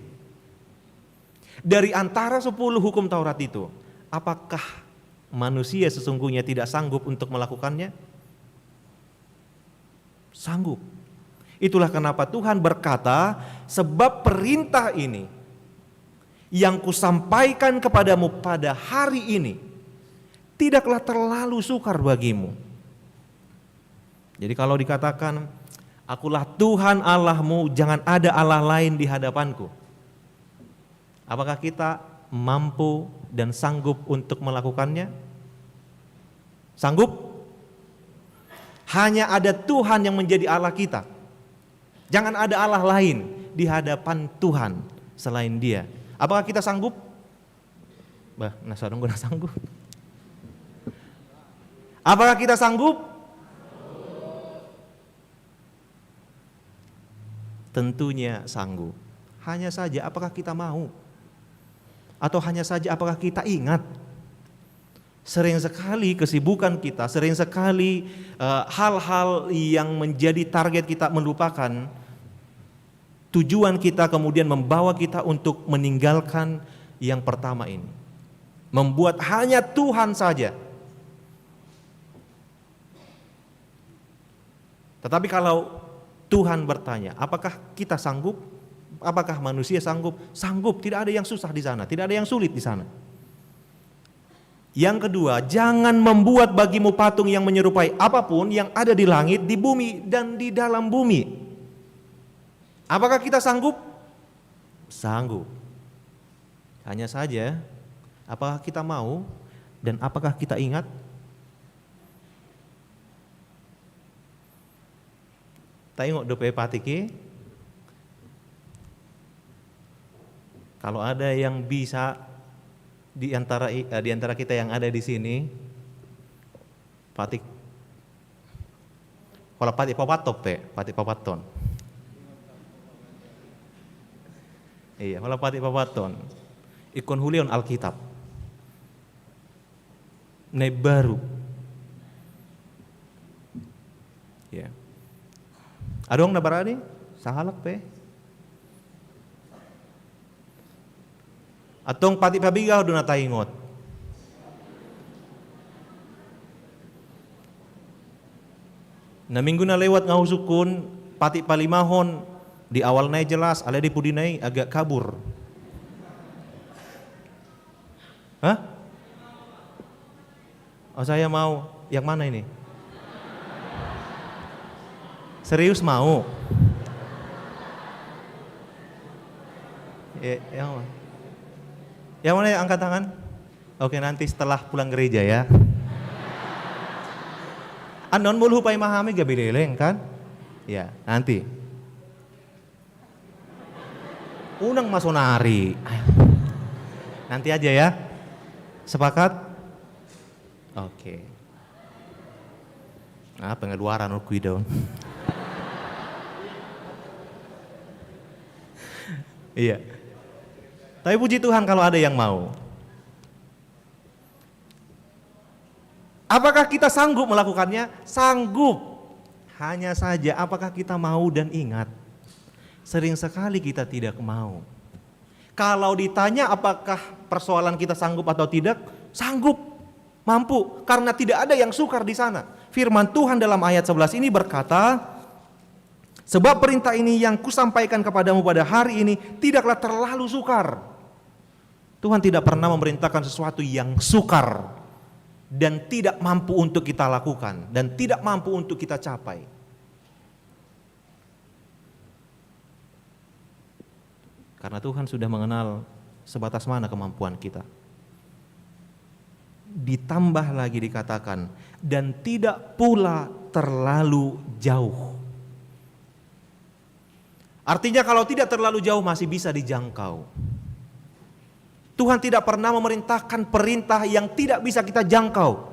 Speaker 4: Dari antara 10 hukum Taurat itu, apakah manusia sesungguhnya tidak sanggup untuk melakukannya? Sanggup. Itulah kenapa Tuhan berkata, sebab perintah ini yang kusampaikan kepadamu pada hari ini tidaklah terlalu sukar bagimu. Jadi kalau dikatakan, akulah Tuhan Allahmu, jangan ada Allah lain di hadapanku. Apakah kita mampu dan sanggup untuk melakukannya? Sanggup? Hanya ada Tuhan yang menjadi Allah kita. Jangan ada Allah lain di hadapan Tuhan selain Dia. Apakah kita sanggup? Bah, nasa dong gue sanggup. Apakah kita sanggup? Tentunya sanggup. Hanya saja apakah kita mau? Atau hanya saja apakah kita ingat? Sering sekali kesibukan kita, sering sekali hal-hal yang menjadi target kita melupakan. Tujuan kita kemudian membawa kita untuk meninggalkan yang pertama ini. Membuat hanya Tuhan saja. Tetapi kalau Tuhan bertanya, apakah kita sanggup? Apakah manusia sanggup? Sanggup, tidak ada yang susah di sana, tidak ada yang sulit di sana. Yang kedua, jangan membuat bagimu patung yang menyerupai apapun yang ada di langit, di bumi, dan di dalam bumi. Apakah kita sanggup? Sanggup. Hanya saja, apakah kita mau dan apakah kita ingat? Tengok dope patiki. Kalau ada yang bisa di antara kita yang ada di sini, patik. Kalau patik papatop patik papaton. Iya, kalau patik papaton. Ikon hulion Alkitab. Ne baru. Ya. Adong na barani? Sahalak pe. Atong pati pabigaw doon na taingot. Na minggu na lewat ngahusukun, pati palimahon, di awal na jelas, ala di pudinay agak kabur. Hah? Oh saya mau, yang mana ini? Serius mau? Yang mana ya, angkat tangan? Oke, nanti setelah pulang gereja ya. Anon mulu pai mahami gabi leleng kan? Ya, nanti. Unang masonari. Nanti aja ya. Sepakat? Oke. Nah, pengeluaran aku dong. Iya. Tapi puji Tuhan kalau ada yang mau. Apakah kita sanggup melakukannya? Sanggup. Hanya saja apakah kita mau dan ingat? Sering sekali kita tidak mau. Kalau ditanya apakah persoalan kita sanggup atau tidak? Sanggup, mampu. Karena tidak ada yang sukar di sana. Firman Tuhan dalam ayat 11 ini berkata, sebab perintah ini yang kusampaikan kepadamu pada hari ini tidaklah terlalu sukar. Tuhan tidak pernah memerintahkan sesuatu yang sukar dan tidak mampu untuk kita lakukan dan tidak mampu untuk kita capai. Karena Tuhan sudah mengenal sebatas mana kemampuan kita. Ditambah lagi dikatakan, dan tidak pula terlalu jauh. Artinya kalau tidak terlalu jauh masih bisa dijangkau. Tuhan tidak pernah memerintahkan perintah yang tidak bisa kita jangkau.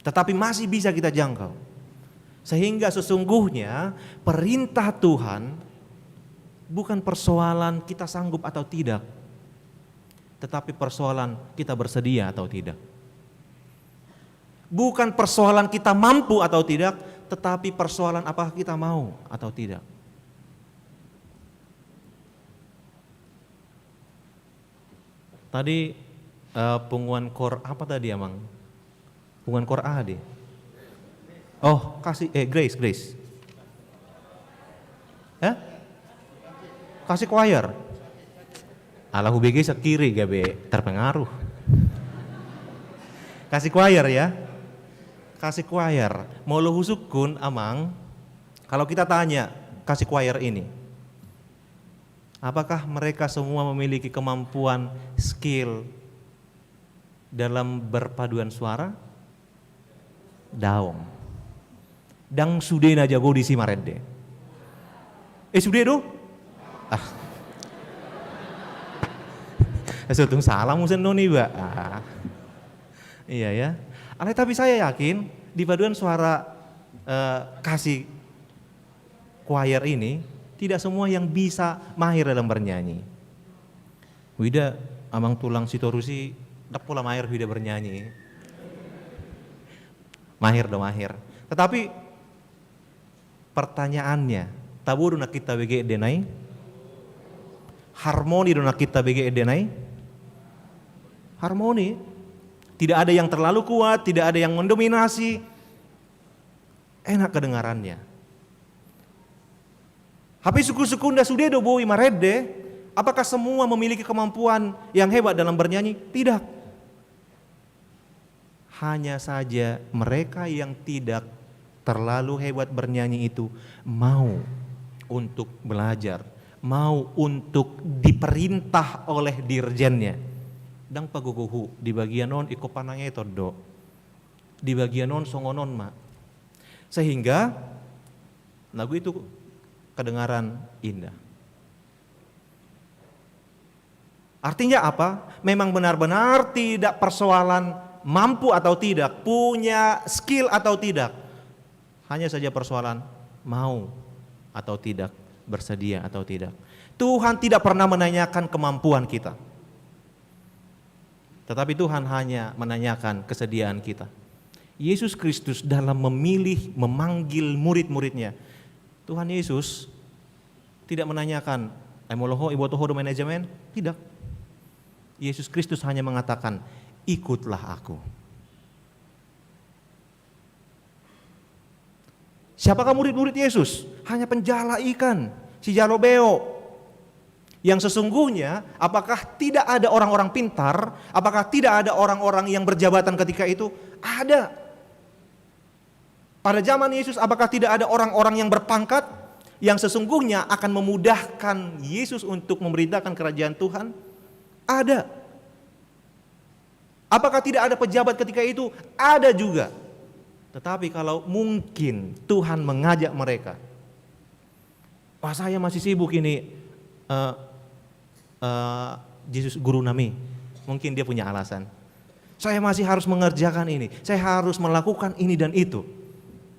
Speaker 4: Tetapi masih bisa kita jangkau. Sehingga sesungguhnya perintah Tuhan bukan persoalan kita sanggup atau tidak. Tetapi persoalan kita bersedia atau tidak. Bukan persoalan kita mampu atau tidak, tetapi persoalan apakah kita mau atau tidak. Tadi punguan kor apa tadi Amang? Punguan kor A deh. Oh, Grace. Kasih choir. Alah UBG sekiri gabe terpengaruh. Kasih choir ya. Kasih choir. Mau lo husukun Amang, kalau kita tanya kasih choir ini, apakah mereka semua memiliki kemampuan, skill dalam berpaduan suara? Daong. Dang sudena jago di Simarende. Sudah do? Setung salah musen nih, Mbak. Iya ya. Tapi saya yakin di paduan suara kasih choir ini tidak semua yang bisa mahir dalam bernyanyi. Wida amang tulang sitorusi dak pula mahir wida bernyanyi. Mahir. Tetapi pertanyaannya, tabu dona kita bege denai? Harmoni dona kita bege denai? Harmoni. Tidak ada yang terlalu kuat, tidak ada yang mendominasi. Enak kedengarannya. Tapi suku-suku nda sudah do boi marede. Apakah semua memiliki kemampuan yang hebat dalam bernyanyi? Tidak. Hanya saja mereka yang tidak terlalu hebat bernyanyi itu mau untuk belajar, mau untuk diperintah oleh dirjennya. Dang paguguhu di bagian non iko panange todo, di bagian non songonon ma, sehingga lagu itu kedengaran indah. Artinya apa? Memang benar-benar tidak persoalan mampu atau tidak, punya skill atau tidak, hanya saja persoalan mau atau tidak, bersedia atau tidak. Tuhan tidak pernah menanyakan kemampuan kita. Tetapi Tuhan hanya menanyakan kesediaan kita. Yesus Kristus dalam memilih, memanggil murid-muridnya, Tuhan Yesus tidak menanyakan, emoloho ibotoho do manajemen, tidak. Yesus Kristus hanya mengatakan, ikutlah aku. Siapakah murid-murid Yesus? Hanya penjala ikan, si Jalobeo. Yang sesungguhnya apakah tidak ada orang-orang pintar, apakah tidak ada orang-orang yang berjabatan ketika itu? Ada. Pada zaman Yesus apakah tidak ada orang-orang yang berpangkat yang sesungguhnya akan memudahkan Yesus untuk memberitakan kerajaan Tuhan? Ada. Apakah tidak ada pejabat ketika itu? Ada juga. Tetapi kalau mungkin Tuhan mengajak mereka, wah saya masih sibuk ini, Yesus guru nami, mungkin dia punya alasan. Saya masih harus mengerjakan ini, saya harus melakukan ini dan itu.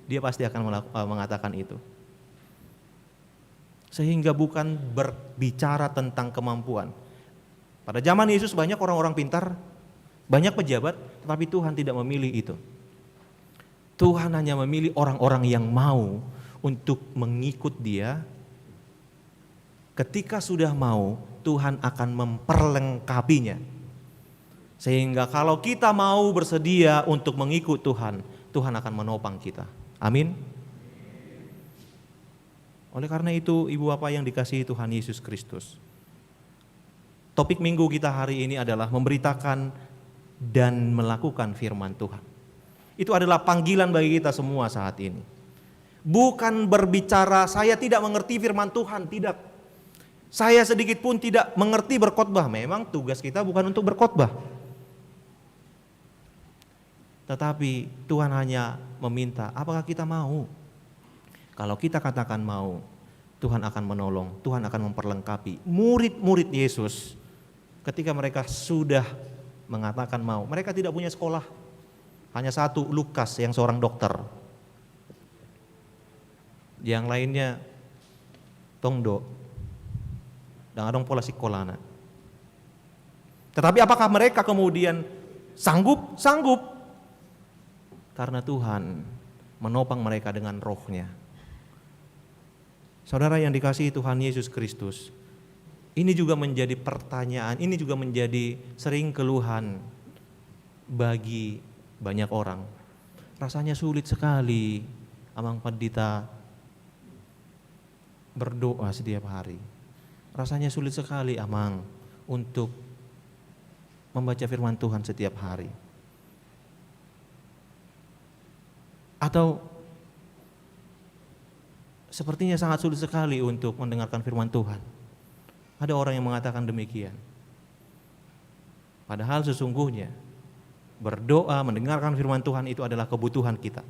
Speaker 4: Dia pasti akan mengatakan itu. Sehingga bukan berbicara tentang kemampuan. Pada zaman Yesus banyak orang-orang pintar, banyak pejabat, tetapi Tuhan tidak memilih itu. Tuhan hanya memilih orang-orang yang mau untuk mengikut Dia. Ketika sudah mau, Tuhan akan memperlengkapinya. Sehingga kalau kita mau bersedia untuk mengikut Tuhan, Tuhan akan menopang kita. Amin. Oleh karena itu, Ibu Bapak yang dikasihi Tuhan Yesus Kristus, topik minggu kita hari ini adalah memberitakan dan melakukan firman Tuhan. Itu adalah panggilan bagi kita semua saat ini. Bukan berbicara saya tidak mengerti firman Tuhan, tidak. Saya sedikit pun tidak mengerti berkhotbah. Memang tugas kita bukan untuk berkhotbah. Tetapi Tuhan hanya meminta, apakah kita mau? Kalau kita katakan mau, Tuhan akan menolong, Tuhan akan memperlengkapi. Murid-murid Yesus ketika mereka sudah mengatakan mau, mereka tidak punya sekolah. Hanya satu, Lukas yang seorang dokter. Yang lainnya tongdo. Dan ada pola sekolahna. Tetapi apakah mereka kemudian sanggup? Sanggup. Karena Tuhan menopang mereka dengan rohnya. Saudara yang dikasihi Tuhan Yesus Kristus, ini juga menjadi pertanyaan, ini juga menjadi sering keluhan bagi banyak orang. Rasanya sulit sekali amang pendeta berdoa setiap hari. Rasanya sulit sekali amang untuk membaca firman Tuhan setiap hari. Atau sepertinya sangat sulit sekali untuk mendengarkan firman Tuhan. Ada orang yang mengatakan demikian. Padahal sesungguhnya berdoa, mendengarkan firman Tuhan itu adalah kebutuhan kita.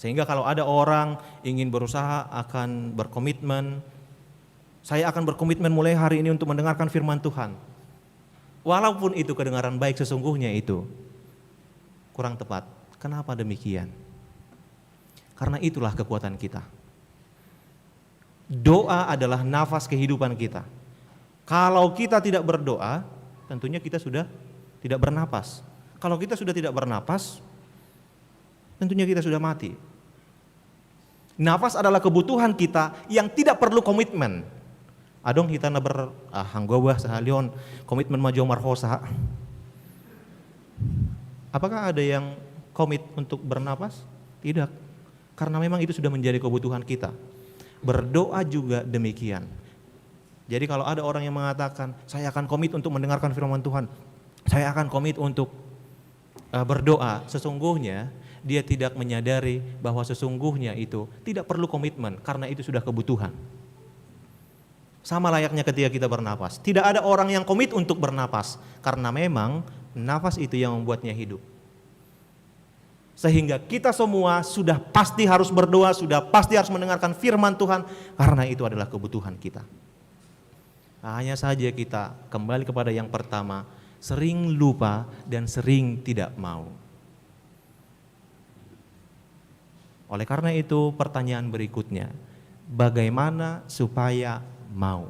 Speaker 4: Sehingga kalau ada orang ingin berusaha akan berkomitmen Saya akan berkomitmen mulai hari ini untuk mendengarkan firman Tuhan. Walaupun itu kedengaran baik, sesungguhnya itu kurang tepat. Kenapa demikian? Karena itulah kekuatan kita. Doa adalah nafas kehidupan kita. Kalau kita tidak berdoa, tentunya kita sudah tidak bernapas. Kalau kita sudah tidak bernapas, tentunya kita sudah mati. Nafas adalah kebutuhan kita yang tidak perlu komitmen. Adong kita na hanggobah sahalion komitmen maju marhosa. Apakah ada yang komit untuk bernapas? Tidak. Karena memang itu sudah menjadi kebutuhan kita. Berdoa juga demikian. Jadi kalau ada orang yang mengatakan, saya akan komit untuk mendengarkan firman Tuhan, saya akan komit untuk berdoa, sesungguhnya dia tidak menyadari bahwa sesungguhnya itu tidak perlu komitmen karena itu sudah kebutuhan. Sama layaknya ketika kita bernapas. Tidak ada orang yang komit untuk bernapas karena memang nafas itu yang membuatnya hidup. Sehingga kita semua sudah pasti harus berdoa, sudah pasti harus mendengarkan firman Tuhan karena itu adalah kebutuhan kita. Hanya saja kita kembali kepada yang pertama, sering lupa dan sering tidak mau. Oleh karena itu pertanyaan berikutnya, bagaimana supaya mau?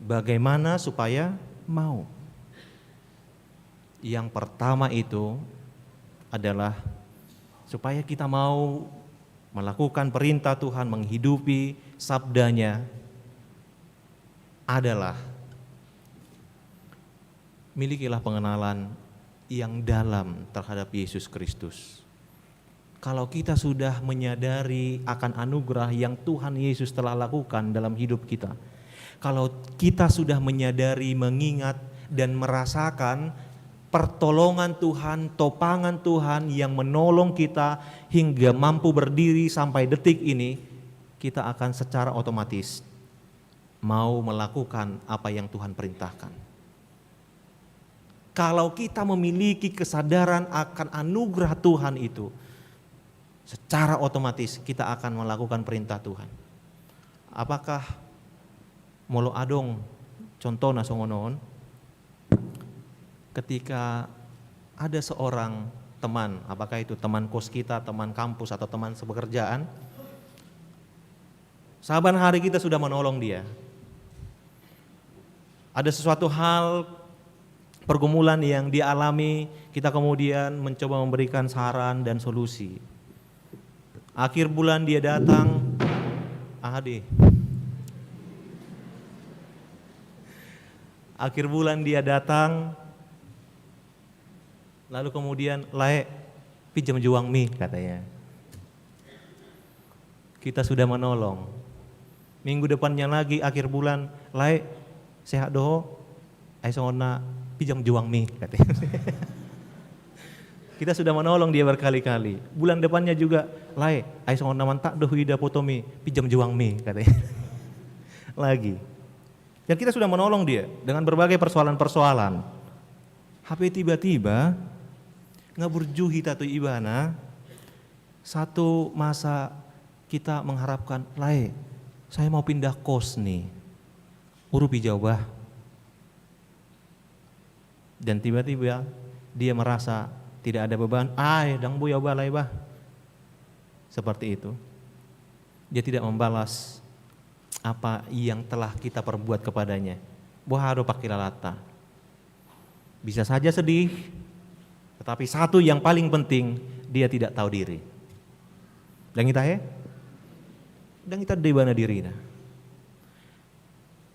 Speaker 4: Bagaimana supaya mau? Yang pertama itu adalah supaya kita mau melakukan perintah Tuhan, menghidupi sabdanya, adalah milikilah pengenalan yang dalam terhadap Yesus Kristus. Kalau kita sudah menyadari akan anugerah yang Tuhan Yesus telah lakukan dalam hidup kita, kalau kita sudah menyadari, mengingat dan merasakan pertolongan Tuhan, topangan Tuhan yang menolong kita hingga mampu berdiri sampai detik ini, kita akan secara otomatis mau melakukan apa yang Tuhan perintahkan. Kalau kita memiliki kesadaran akan anugerah Tuhan itu, secara otomatis kita akan melakukan perintah Tuhan. Apakah molo adong contoh nasongonon ketika ada seorang teman, apakah itu teman kos kita, teman kampus atau teman sepekerjaan, saban hari kita sudah menolong dia. Ada sesuatu hal pergumulan yang dia alami, kita kemudian mencoba memberikan saran dan solusi. Akhir bulan dia datang, akhir bulan dia datang, lalu kemudian lae pinjam juang mi katanya. Kita sudah menolong. Minggu depannya lagi akhir bulan, lae sehat doho, ai songona pinjam juang mi katanya. Kita sudah menolong dia berkali-kali. Bulan depannya juga, lae, ai songona mantak doh ida potomi, pinjam juang mi katanya. Lagi. Dan kita sudah menolong dia dengan berbagai persoalan-persoalan. Tapi tiba-tiba ngaburjuhi tatu ibana, satu masa kita mengharapkan, lae, saya mau pindah kos nih, urupi jauh bah. Dan tiba-tiba dia merasa tidak ada beban, dang bu ya balai bah. Seperti itu. Dia tidak membalas apa yang telah kita perbuat kepadanya. Boharo pakilalata. Bisa saja sedih, tetapi satu yang paling penting, dia tidak tahu diri. Dan kita di mana diri.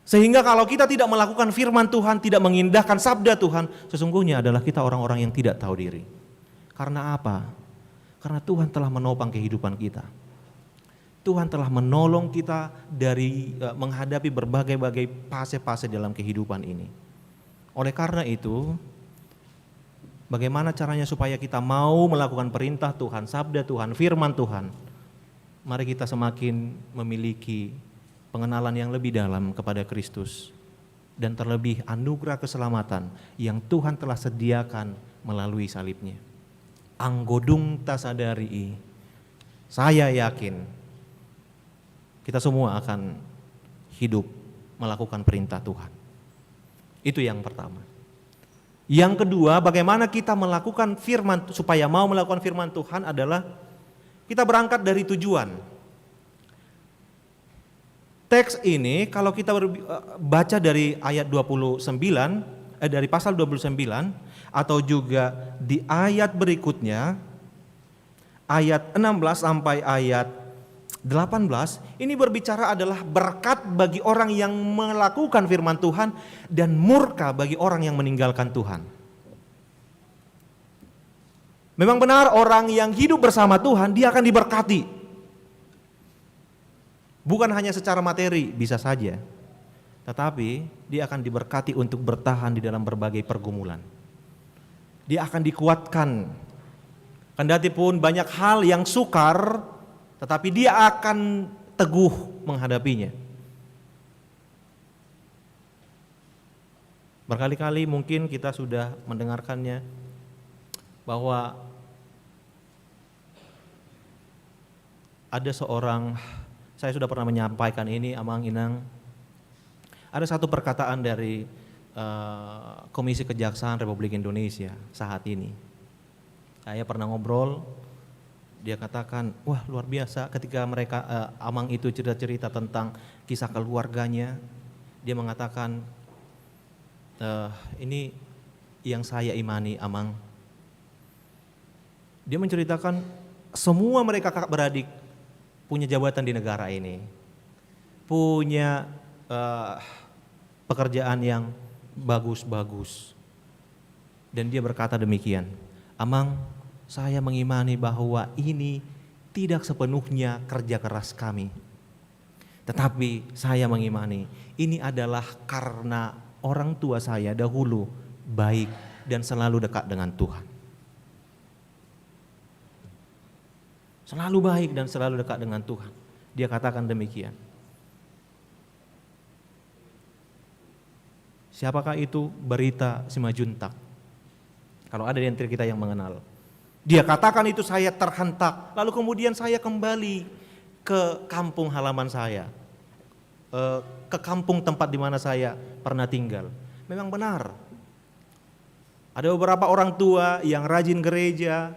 Speaker 4: Sehingga kalau kita tidak melakukan firman Tuhan, tidak mengindahkan sabda Tuhan, sesungguhnya adalah kita orang-orang yang tidak tahu diri. Karena apa? Karena Tuhan telah menopang kehidupan kita. Tuhan telah menolong kita dari menghadapi berbagai-bagai fase-fase dalam kehidupan ini. Oleh karena itu, bagaimana caranya supaya kita mau melakukan perintah Tuhan, sabda Tuhan, firman Tuhan? Mari kita semakin memiliki pengenalan yang lebih dalam kepada Kristus dan terlebih anugerah keselamatan yang Tuhan telah sediakan melalui salibnya. Anggodung tasadari, saya yakin kita semua akan hidup melakukan perintah Tuhan. Itu yang pertama. Yang kedua, bagaimana kita melakukan firman, supaya mau melakukan firman Tuhan adalah kita berangkat dari tujuan. Teks ini kalau kita baca dari ayat 29, dari pasal 29 atau juga di ayat berikutnya, ayat 16 sampai ayat 18, ini berbicara adalah berkat bagi orang yang melakukan firman Tuhan dan murka bagi orang yang meninggalkan Tuhan. Memang benar orang yang hidup bersama Tuhan dia akan diberkati. Bukan hanya secara materi, bisa saja. Tetapi dia akan diberkati untuk bertahan di dalam berbagai pergumulan. Dia akan dikuatkan. Kendati pun banyak hal yang sukar, tetapi dia akan teguh menghadapinya. Berkali-kali mungkin kita sudah mendengarkannya bahwa ada seorang, saya sudah pernah menyampaikan ini, Amang Inang, ada satu perkataan dari Komisi Kejaksaan Republik Indonesia saat ini. Saya pernah ngobrol, dia katakan, wah luar biasa ketika mereka, Amang itu cerita-cerita tentang kisah keluarganya. Dia mengatakan, ini yang saya imani Amang. Dia menceritakan semua mereka kakak beradik punya jabatan di negara ini. Punya pekerjaan yang bagus-bagus. Dan dia berkata demikian, Amang, saya mengimani bahwa ini tidak sepenuhnya kerja keras kami. Tetapi saya mengimani ini adalah karena orang tua saya dahulu baik dan selalu dekat dengan Tuhan. Selalu baik dan selalu dekat dengan Tuhan. Dia katakan demikian. Siapakah itu? Berita Simajuntak. Kalau ada di antara kita yang mengenal. Dia katakan itu saya terhentak, lalu kemudian saya kembali ke kampung halaman saya, ke kampung tempat di mana saya pernah tinggal. Memang benar, ada beberapa orang tua yang rajin gereja,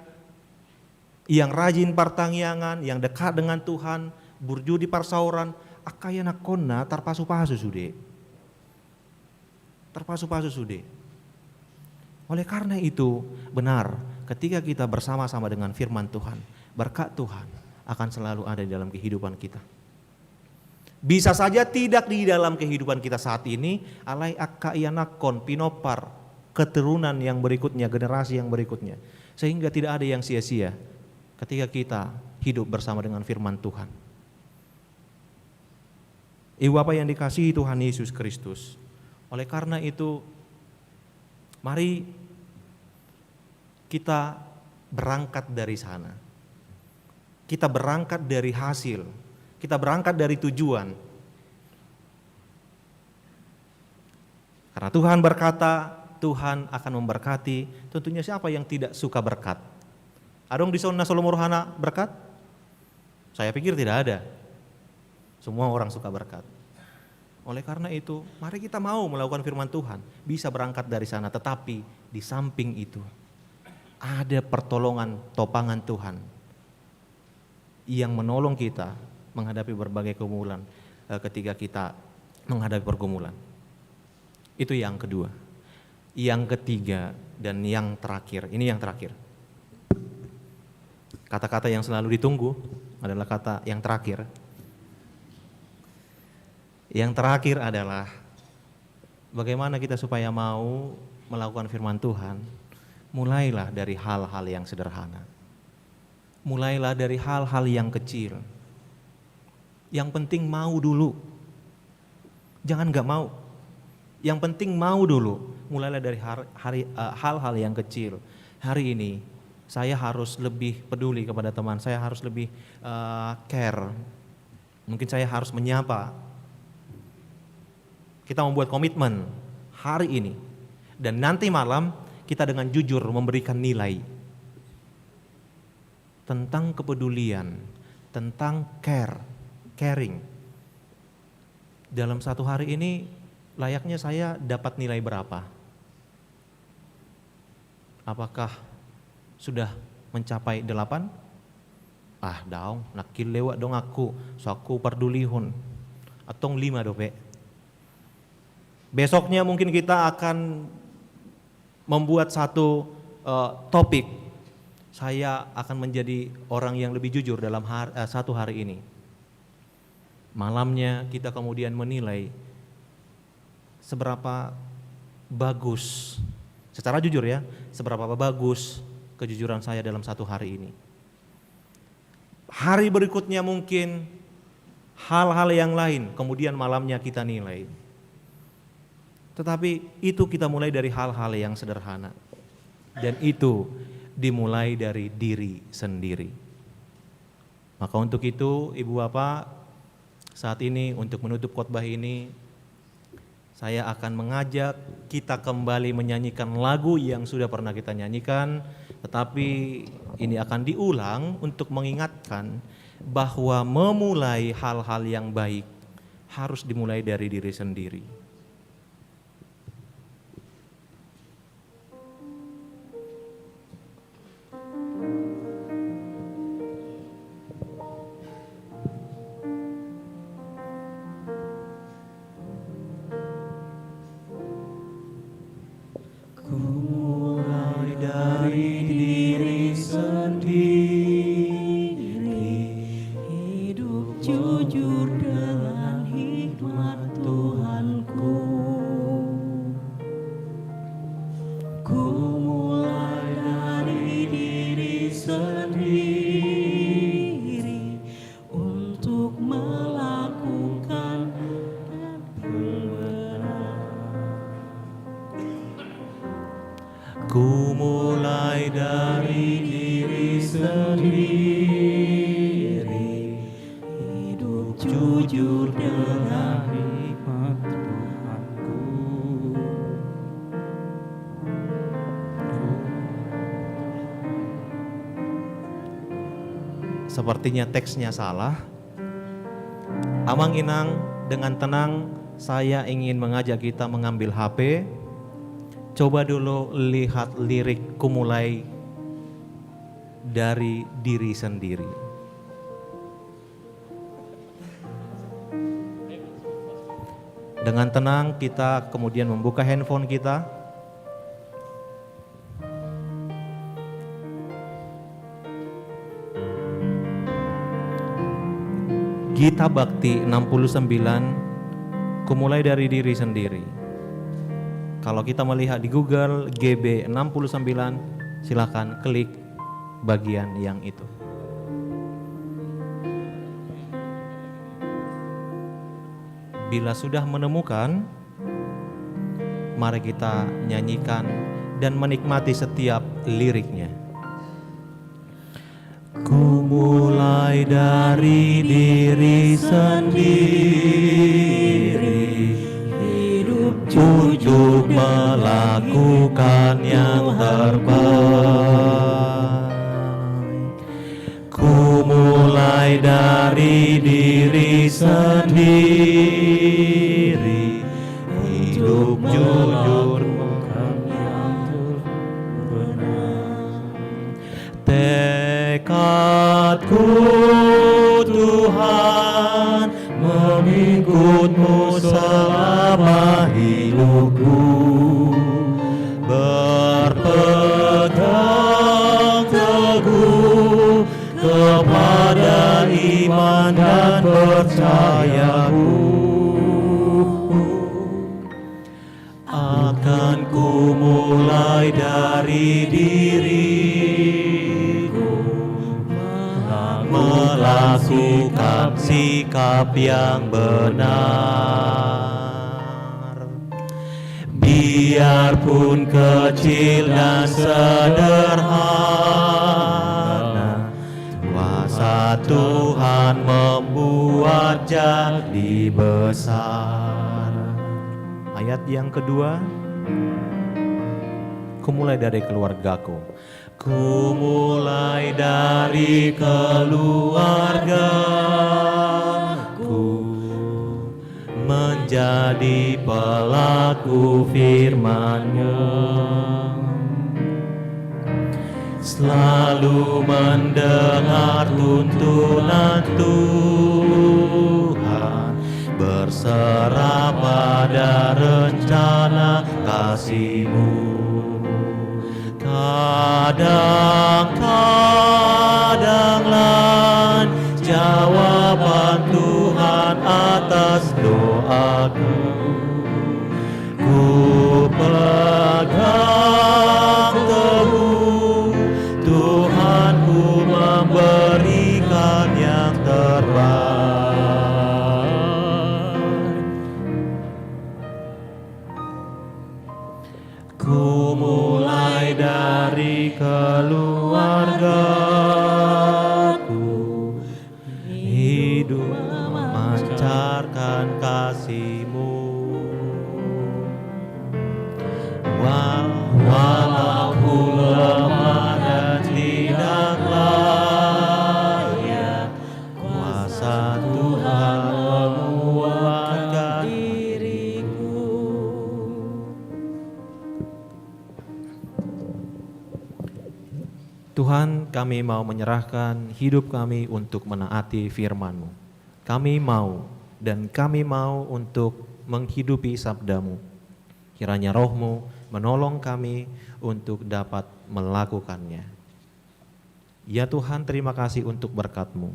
Speaker 4: yang rajin pertangyangan, yang dekat dengan Tuhan, burjudi parsauran, akayana konna terpasu-pasu sude. Terpasu-pasu sude. Oleh karena itu benar, ketika kita bersama-sama dengan firman Tuhan, berkat Tuhan akan selalu ada di dalam kehidupan kita. Bisa saja tidak di dalam kehidupan kita saat ini, alai akaianakon pinopar, keturunan yang berikutnya, generasi yang berikutnya. Sehingga tidak ada yang sia-sia ketika kita hidup bersama dengan firman Tuhan. Ibu Bapa yang dikasihi Tuhan Yesus Kristus, oleh karena itu mari kita berangkat dari sana. Kita berangkat dari hasil. Kita berangkat dari tujuan. Karena Tuhan berkata, Tuhan akan memberkati. Tentunya siapa yang tidak suka berkat? Adong di sana Solomorhana berkat? Saya pikir tidak ada. Semua orang suka berkat. Oleh karena itu, mari kita mau melakukan firman Tuhan. Bisa berangkat dari sana, tetapi di samping itu ada pertolongan topangan Tuhan yang menolong kita menghadapi berbagai pergumulan ketika kita menghadapi pergumulan. Itu yang kedua. Yang ketiga dan yang terakhir, ini yang terakhir. Kata-kata yang selalu ditunggu adalah kata yang terakhir. Yang terakhir adalah bagaimana kita supaya mau melakukan firman Tuhan. Mulailah dari hal-hal yang sederhana. Mulailah dari hal-hal yang kecil. Yang penting mau dulu. Jangan gak mau. Yang penting mau dulu. Mulailah dari hal-hal yang kecil. Hari ini saya harus lebih peduli kepada teman. Saya harus lebih care. Mungkin saya harus menyapa. Kita membuat komitmen hari ini. Dan nanti malam kita dengan jujur memberikan nilai tentang kepedulian, tentang caring, dalam satu hari ini layaknya saya dapat nilai berapa? Apakah sudah mencapai 8? Ah daong, nakil lewat dong aku, so aku perdulihun. Atong 5 dope. Besoknya mungkin kita akan membuat satu topik. Saya akan menjadi orang yang lebih jujur dalam satu hari ini. Malamnya kita kemudian menilai seberapa bagus, secara jujur ya, seberapa bagus kejujuran saya dalam satu hari ini. Hari berikutnya mungkin hal-hal yang lain, kemudian malamnya kita nilai. Tetapi itu kita mulai dari hal-hal yang sederhana. Dan itu dimulai dari diri sendiri. Maka untuk itu Ibu Bapak, saat ini untuk menutup khotbah ini, saya akan mengajak kita kembali menyanyikan lagu yang sudah pernah kita nyanyikan, tetapi ini akan diulang untuk mengingatkan bahwa memulai hal-hal yang baik harus dimulai dari diri sendiri.
Speaker 2: Ku mulai dari diri sendiri, hidup jujur dengan hikmat Tuhanku.
Speaker 4: Sepertinya teksnya salah. Amang Inang, dengan tenang saya ingin mengajak kita mengambil HP. Coba dulu lihat lirik, kumulai dari diri sendiri. Dengan tenang kita kemudian membuka handphone kita. Gita Bakti 69, kumulai dari diri sendiri. Kalau kita melihat di Google GB 69, silakan klik bagian yang itu. Bila sudah menemukan, mari kita nyanyikan dan menikmati setiap liriknya.
Speaker 2: Ku mulai dari diri sendiri, untuk melakukan yang terbaik. Ku mulai dari diri sendiri, hidup jujur melakukan yang benar. Tekadku Tuhan mengikutmu selama hidupku, berpegang teguh kepada iman dan percayaku. Akan ku mulai dari diriku, melakukan sikap yang benar. Biarpun kecil dan sederhana, kuasa Tuhan membuat jadi besar.
Speaker 4: Ayat yang kedua, ku mulai dari keluargaku.
Speaker 2: Ku mulai dari keluargaku, menjadi pelaku firman-Nya, selalu mendengar tuntunan Tuhan, berserah pada rencana kasih-Mu. Kadang-kadanglah jawaban Tuhan atas doaku, ku pegang teguh, Tuhanku memberikan yang terbaik. Ku mulai dari keluargaku, hidup memancarkan kasih-Mu. Walau ku lemah dan tidak layak, kuasa Tuhan menguatkan diriku.
Speaker 4: Tuhan, kami mau menyerahkan hidup kami untuk menaati firman-Mu. Kami mau dan kami mau untuk menghidupi sabda-Mu. Kiranya Roh-Mu menolong kami untuk dapat melakukannya. Ya Tuhan, terima kasih untuk berkat-Mu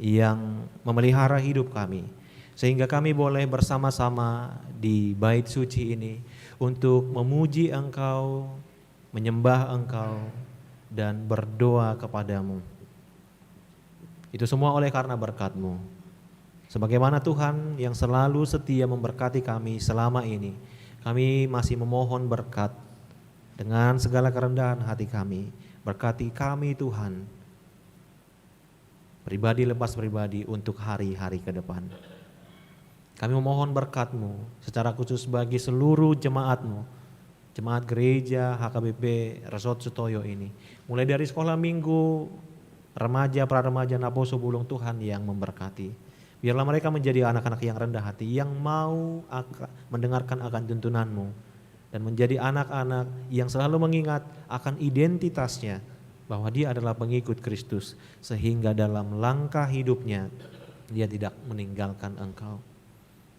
Speaker 4: yang memelihara hidup kami, sehingga kami boleh bersama-sama di bait suci ini untuk memuji Engkau, menyembah Engkau, dan berdoa kepada-Mu. Itu semua oleh karena berkat-Mu. Sebagaimana Tuhan yang selalu setia memberkati kami selama ini, kami masih memohon berkat dengan segala kerendahan hati kami. Berkati kami Tuhan, pribadi lepas pribadi untuk hari-hari ke depan. Kami memohon berkat-Mu secara khusus bagi seluruh jemaat-Mu, jemaat gereja HKBP Resort Sutoyo ini. Mulai dari sekolah minggu, remaja, pra-remaja, Naposo Bulung, Tuhan yang memberkati. Biarlah mereka menjadi anak-anak yang rendah hati, yang mau mendengarkan akan tuntunan-Mu, dan menjadi anak-anak yang selalu mengingat akan identitasnya, bahwa dia adalah pengikut Kristus, sehingga dalam langkah hidupnya dia tidak meninggalkan Engkau.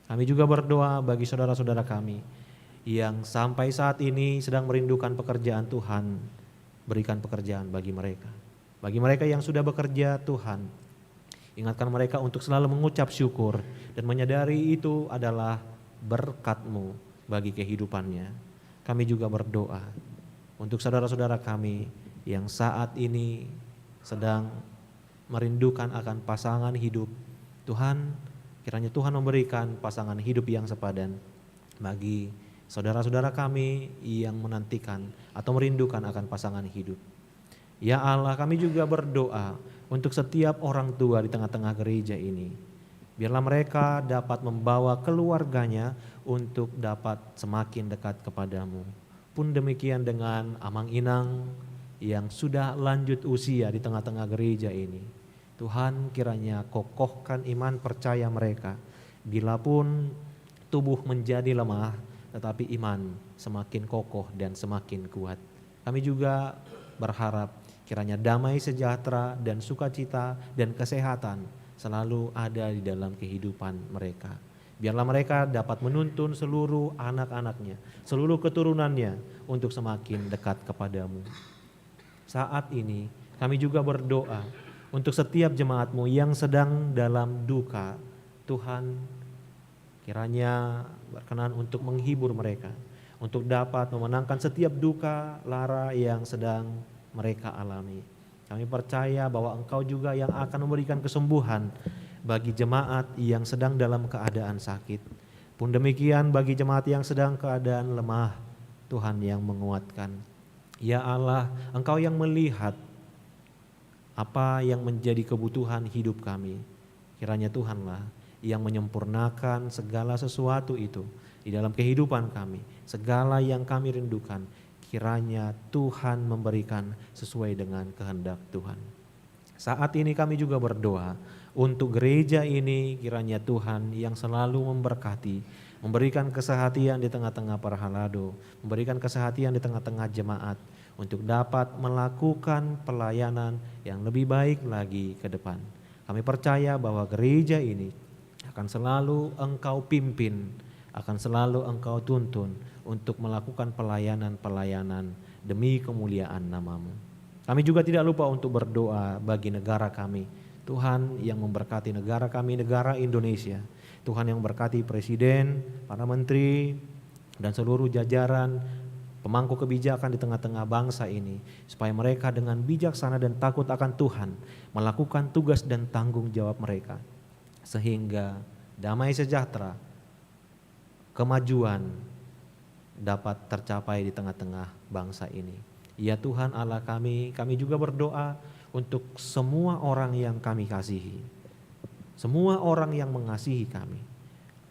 Speaker 4: Kami juga berdoa bagi saudara-saudara kami yang sampai saat ini sedang merindukan pekerjaan Tuhan, berikan pekerjaan bagi mereka. Bagi mereka yang sudah bekerja, Tuhan, ingatkan mereka untuk selalu mengucap syukur dan menyadari itu adalah berkat-Mu bagi kehidupannya. Kami juga berdoa untuk saudara-saudara kami yang saat ini sedang merindukan akan pasangan hidup. Tuhan, kiranya Tuhan memberikan pasangan hidup yang sepadan bagi saudara-saudara kami yang menantikan atau merindukan akan pasangan hidup. Ya Allah, kami juga berdoa untuk setiap orang tua di tengah-tengah gereja ini. Biarlah mereka dapat membawa keluarganya untuk dapat semakin dekat kepadamu. Pun demikian dengan Amang Inang yang sudah lanjut usia di tengah-tengah gereja ini. Tuhan, kiranya kokohkan iman percaya mereka. Bila pun tubuh menjadi lemah, tetapi iman semakin kokoh dan semakin kuat. Kami juga berharap kiranya damai sejahtera dan sukacita dan kesehatan selalu ada di dalam kehidupan mereka. Biarlah mereka dapat menuntun seluruh anak-anaknya, seluruh keturunannya untuk semakin dekat kepadamu. Saat ini kami juga berdoa untuk setiap jemaat-Mu yang sedang dalam duka. Tuhan, kiranya berkenan untuk menghibur mereka, untuk dapat memenangkan setiap duka lara yang sedang mereka alami. Kami percaya bahwa Engkau juga yang akan memberikan kesembuhan bagi jemaat yang sedang dalam keadaan sakit. Pun demikian bagi jemaat yang sedang keadaan lemah, Tuhan yang menguatkan. Ya Allah, Engkau yang melihat apa yang menjadi kebutuhan hidup kami. Kiranya Tuhanlah yang menyempurnakan segala sesuatu itu di dalam kehidupan kami. Segala yang kami rindukan, kiranya Tuhan memberikan sesuai dengan kehendak Tuhan. Saat ini kami juga berdoa untuk gereja ini, kiranya Tuhan yang selalu memberkati, memberikan kesehatan di tengah-tengah para halado, memberikan kesehatan di tengah-tengah jemaat untuk dapat melakukan pelayanan yang lebih baik lagi ke depan. Kami percaya bahwa gereja ini akan selalu Engkau pimpin, akan selalu Engkau tuntun untuk melakukan pelayanan-pelayanan demi kemuliaan nama-Mu. Kami juga tidak lupa untuk berdoa bagi negara kami. Tuhan yang memberkati negara kami, negara Indonesia. Tuhan yang memberkati presiden, para menteri, dan seluruh jajaran pemangku kebijakan di tengah-tengah bangsa ini. Supaya mereka dengan bijaksana dan takut akan Tuhan melakukan tugas dan tanggung jawab mereka. Sehingga damai sejahtera, kemajuan dapat tercapai di tengah-tengah bangsa ini. Ya Tuhan Allah kami juga berdoa untuk semua orang yang kami kasihi. Semua orang yang mengasihi kami.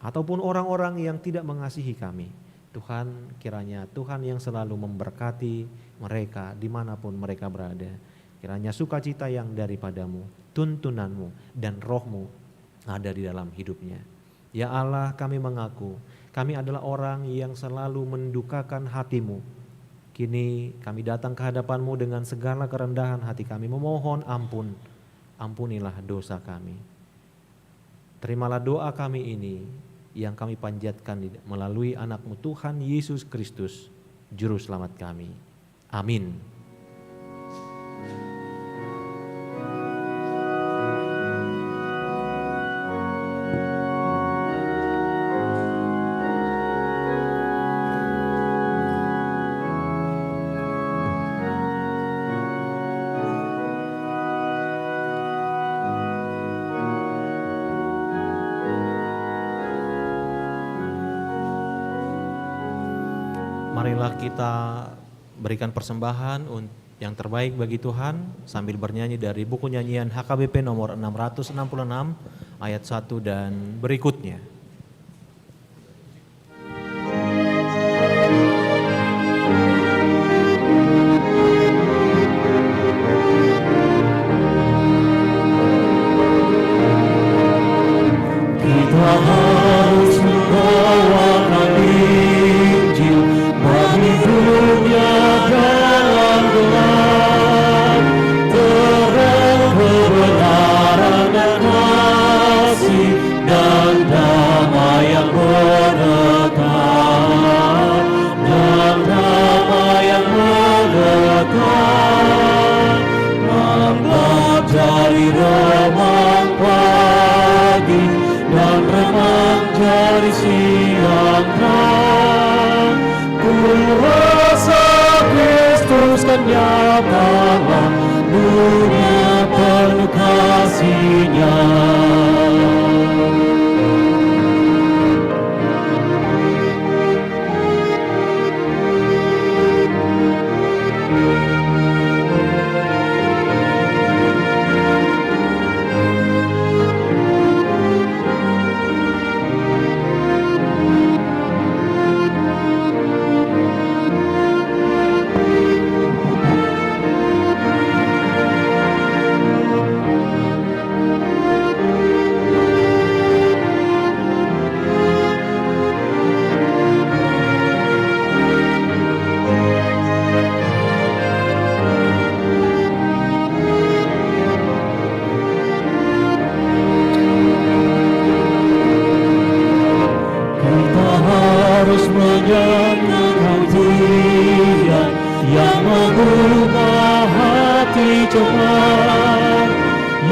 Speaker 4: Ataupun orang-orang yang tidak mengasihi kami. Tuhan, kiranya Tuhan yang selalu memberkati mereka dimanapun mereka berada. Kiranya sukacita yang daripada-Mu, tuntunan-Mu dan Roh-Mu ada di dalam hidupnya. Ya Allah, kami mengaku kami adalah orang yang selalu mendukakan hati-Mu. Kini kami datang ke hadapan-Mu dengan segala kerendahan hati kami, memohon ampun. Ampunilah dosa kami. Terimalah doa kami ini yang kami panjatkan melalui anak-Mu Tuhan Yesus Kristus, Juru Selamat kami. Amin. Marilah kita berikan persembahan yang terbaik bagi Tuhan sambil bernyanyi dari buku nyanyian HKBP nomor 666 ayat 1 dan berikutnya.
Speaker 2: Kita harus membawakan Injil bagi dunia dalam gelap, terang kebenaran dan kasih dan damai yang menetap, dan damai yang menetap. Malam jadi remang pagi dan remang jadi siang terang. Kuasa Kristus kan nyatalah, dunia penuh kasih-Nya. Harus menyenangkan Dia yang mengubah hati cemar,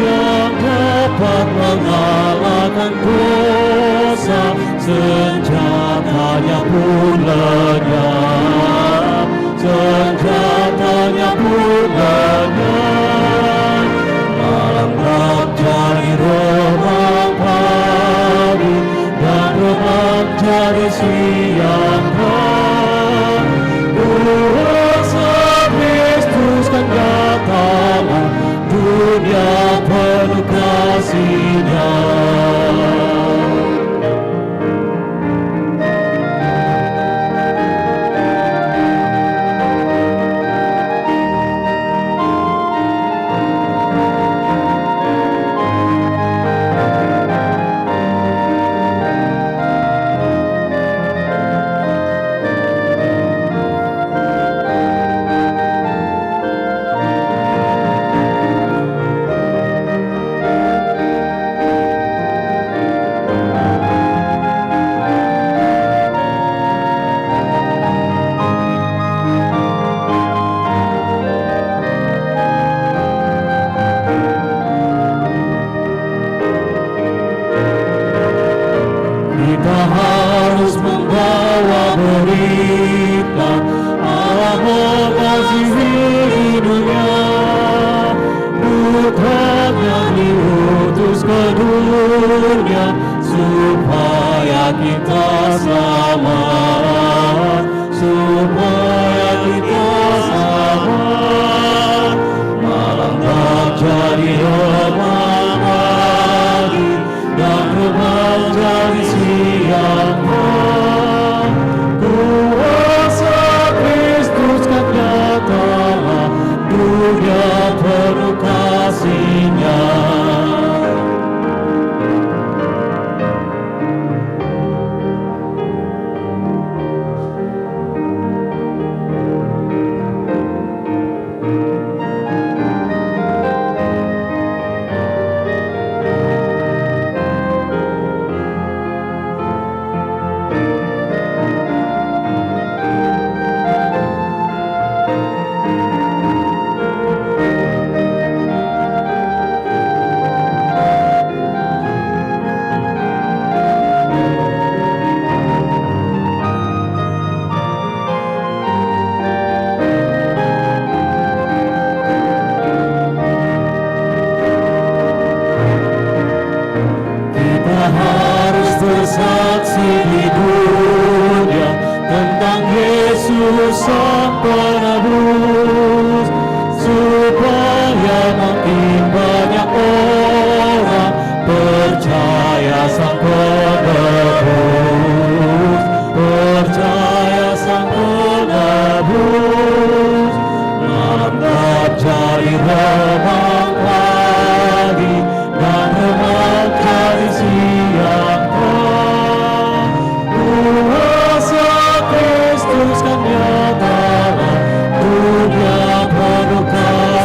Speaker 2: yang dapat mengalahkan dosa, senjatanya pun lenyap, senjatanya pun lenyap. Malam gelap jadi remang pagi, dan remang jadi siang terang. Kuasa Kristus kan nyatalah, dunia penuh kasih-Nya. dunia supaya kita selamat, supaya kita selamat. Malam jadi remang pagi dan remang jadi siang. Kuasa Kristus kan nyatalah, dunia penuh kasih-Nya. Bersaksi di dunia tentang Yesus Sang Penebus, supaya makin banyak orang percaya Sang Penebus, percaya Sang Penebus. Malam jadi remang pagi dan remang jadi siang. Kuasa Kristus kan nyatalah, dunia penuh kasih-Nya.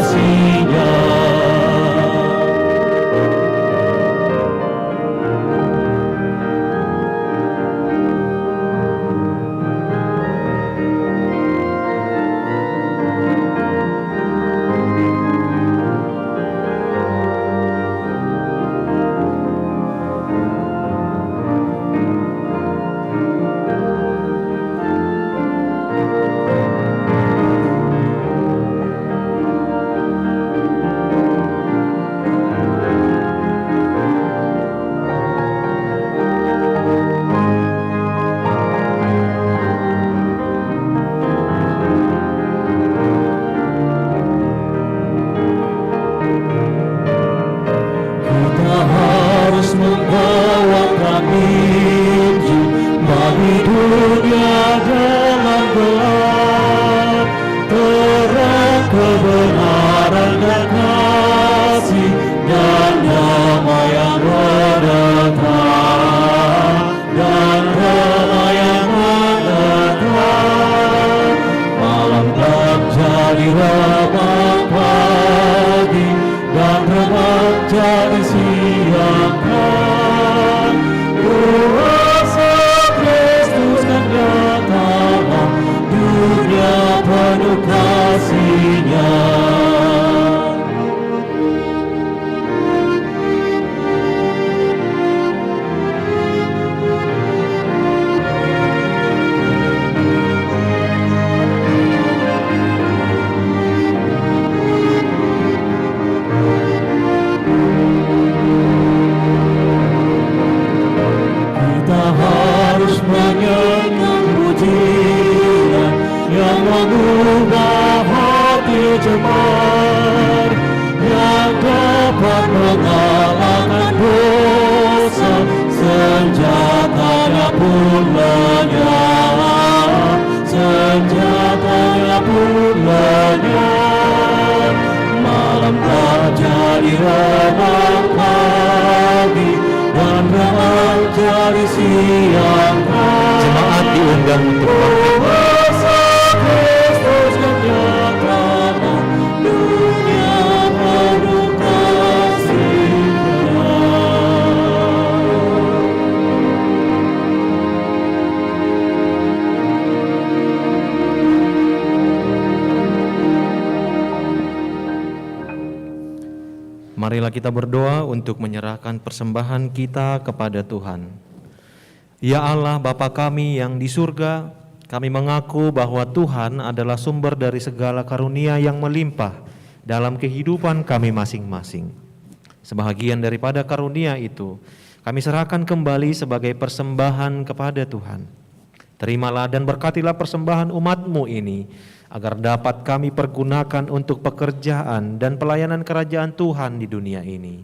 Speaker 4: Jemaat diundang untuk marilah kita berdoa untuk menyerahkan persembahan kita kepada Tuhan. Ya Allah Bapa kami yang di surga, kami mengaku bahwa Tuhan adalah sumber dari segala karunia yang melimpah dalam kehidupan kami masing-masing. Sebahagian daripada karunia itu, kami serahkan kembali sebagai persembahan kepada Tuhan. Terimalah dan berkatilah persembahan umat-Mu ini, agar dapat kami pergunakan untuk pekerjaan dan pelayanan kerajaan Tuhan di dunia ini.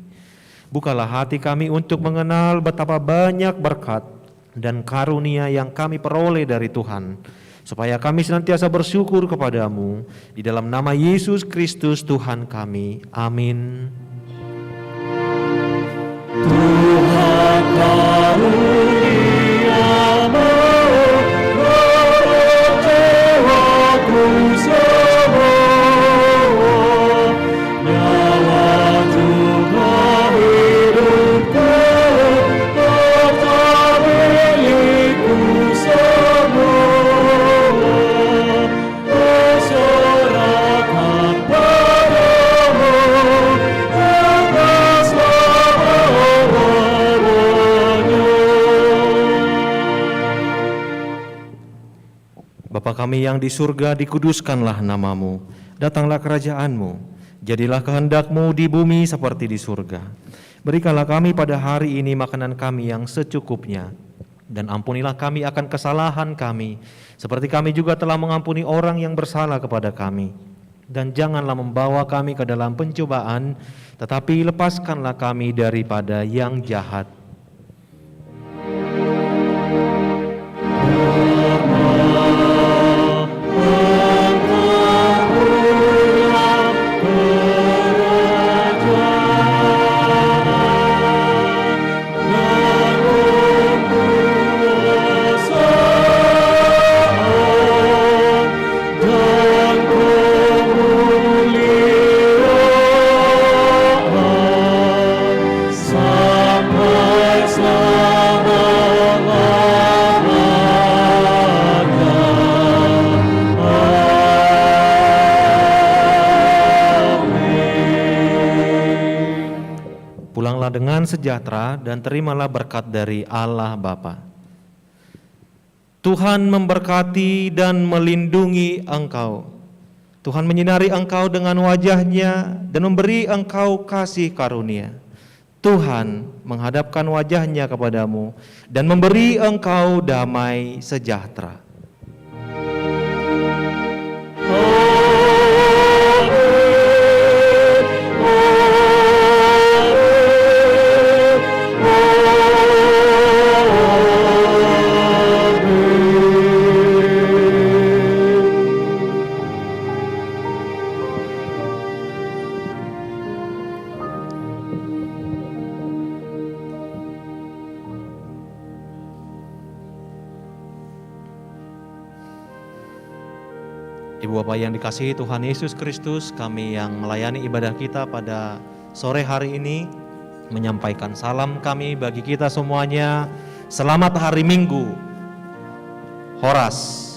Speaker 4: Bukalah hati kami untuk mengenal betapa banyak berkat dan karunia yang kami peroleh dari Tuhan, supaya kami senantiasa bersyukur kepadamu. Di dalam nama Yesus Kristus Tuhan kami. Amin.
Speaker 2: Tuhan karuniamu, jiwaku semua, nyawa juga hidupku, harta milikku semua, kuserahkan padamu, atas
Speaker 4: Bapa kami yang di surga, dikuduskanlah nama-Mu, datanglah kerajaan-Mu, jadilah kehendak-Mu di bumi seperti di surga. Berikanlah kami pada hari ini makanan kami yang secukupnya, dan ampunilah kami akan kesalahan kami, seperti kami juga telah mengampuni orang yang bersalah kepada kami. Dan janganlah membawa kami ke dalam pencobaan, tetapi lepaskanlah kami daripada yang jahat. Pulanglah dengan sejahtera dan terimalah berkat dari Allah Bapa. Tuhan memberkati dan melindungi engkau. Tuhan menyinari engkau dengan wajah-Nya dan memberi engkau kasih karunia. Tuhan menghadapkan wajah-Nya kepadamu dan memberi engkau damai sejahtera. Ibu Bapak yang dikasihi Tuhan Yesus Kristus, kami yang melayani ibadah kita pada sore hari ini menyampaikan salam kami bagi kita semuanya. Selamat hari Minggu. Horas.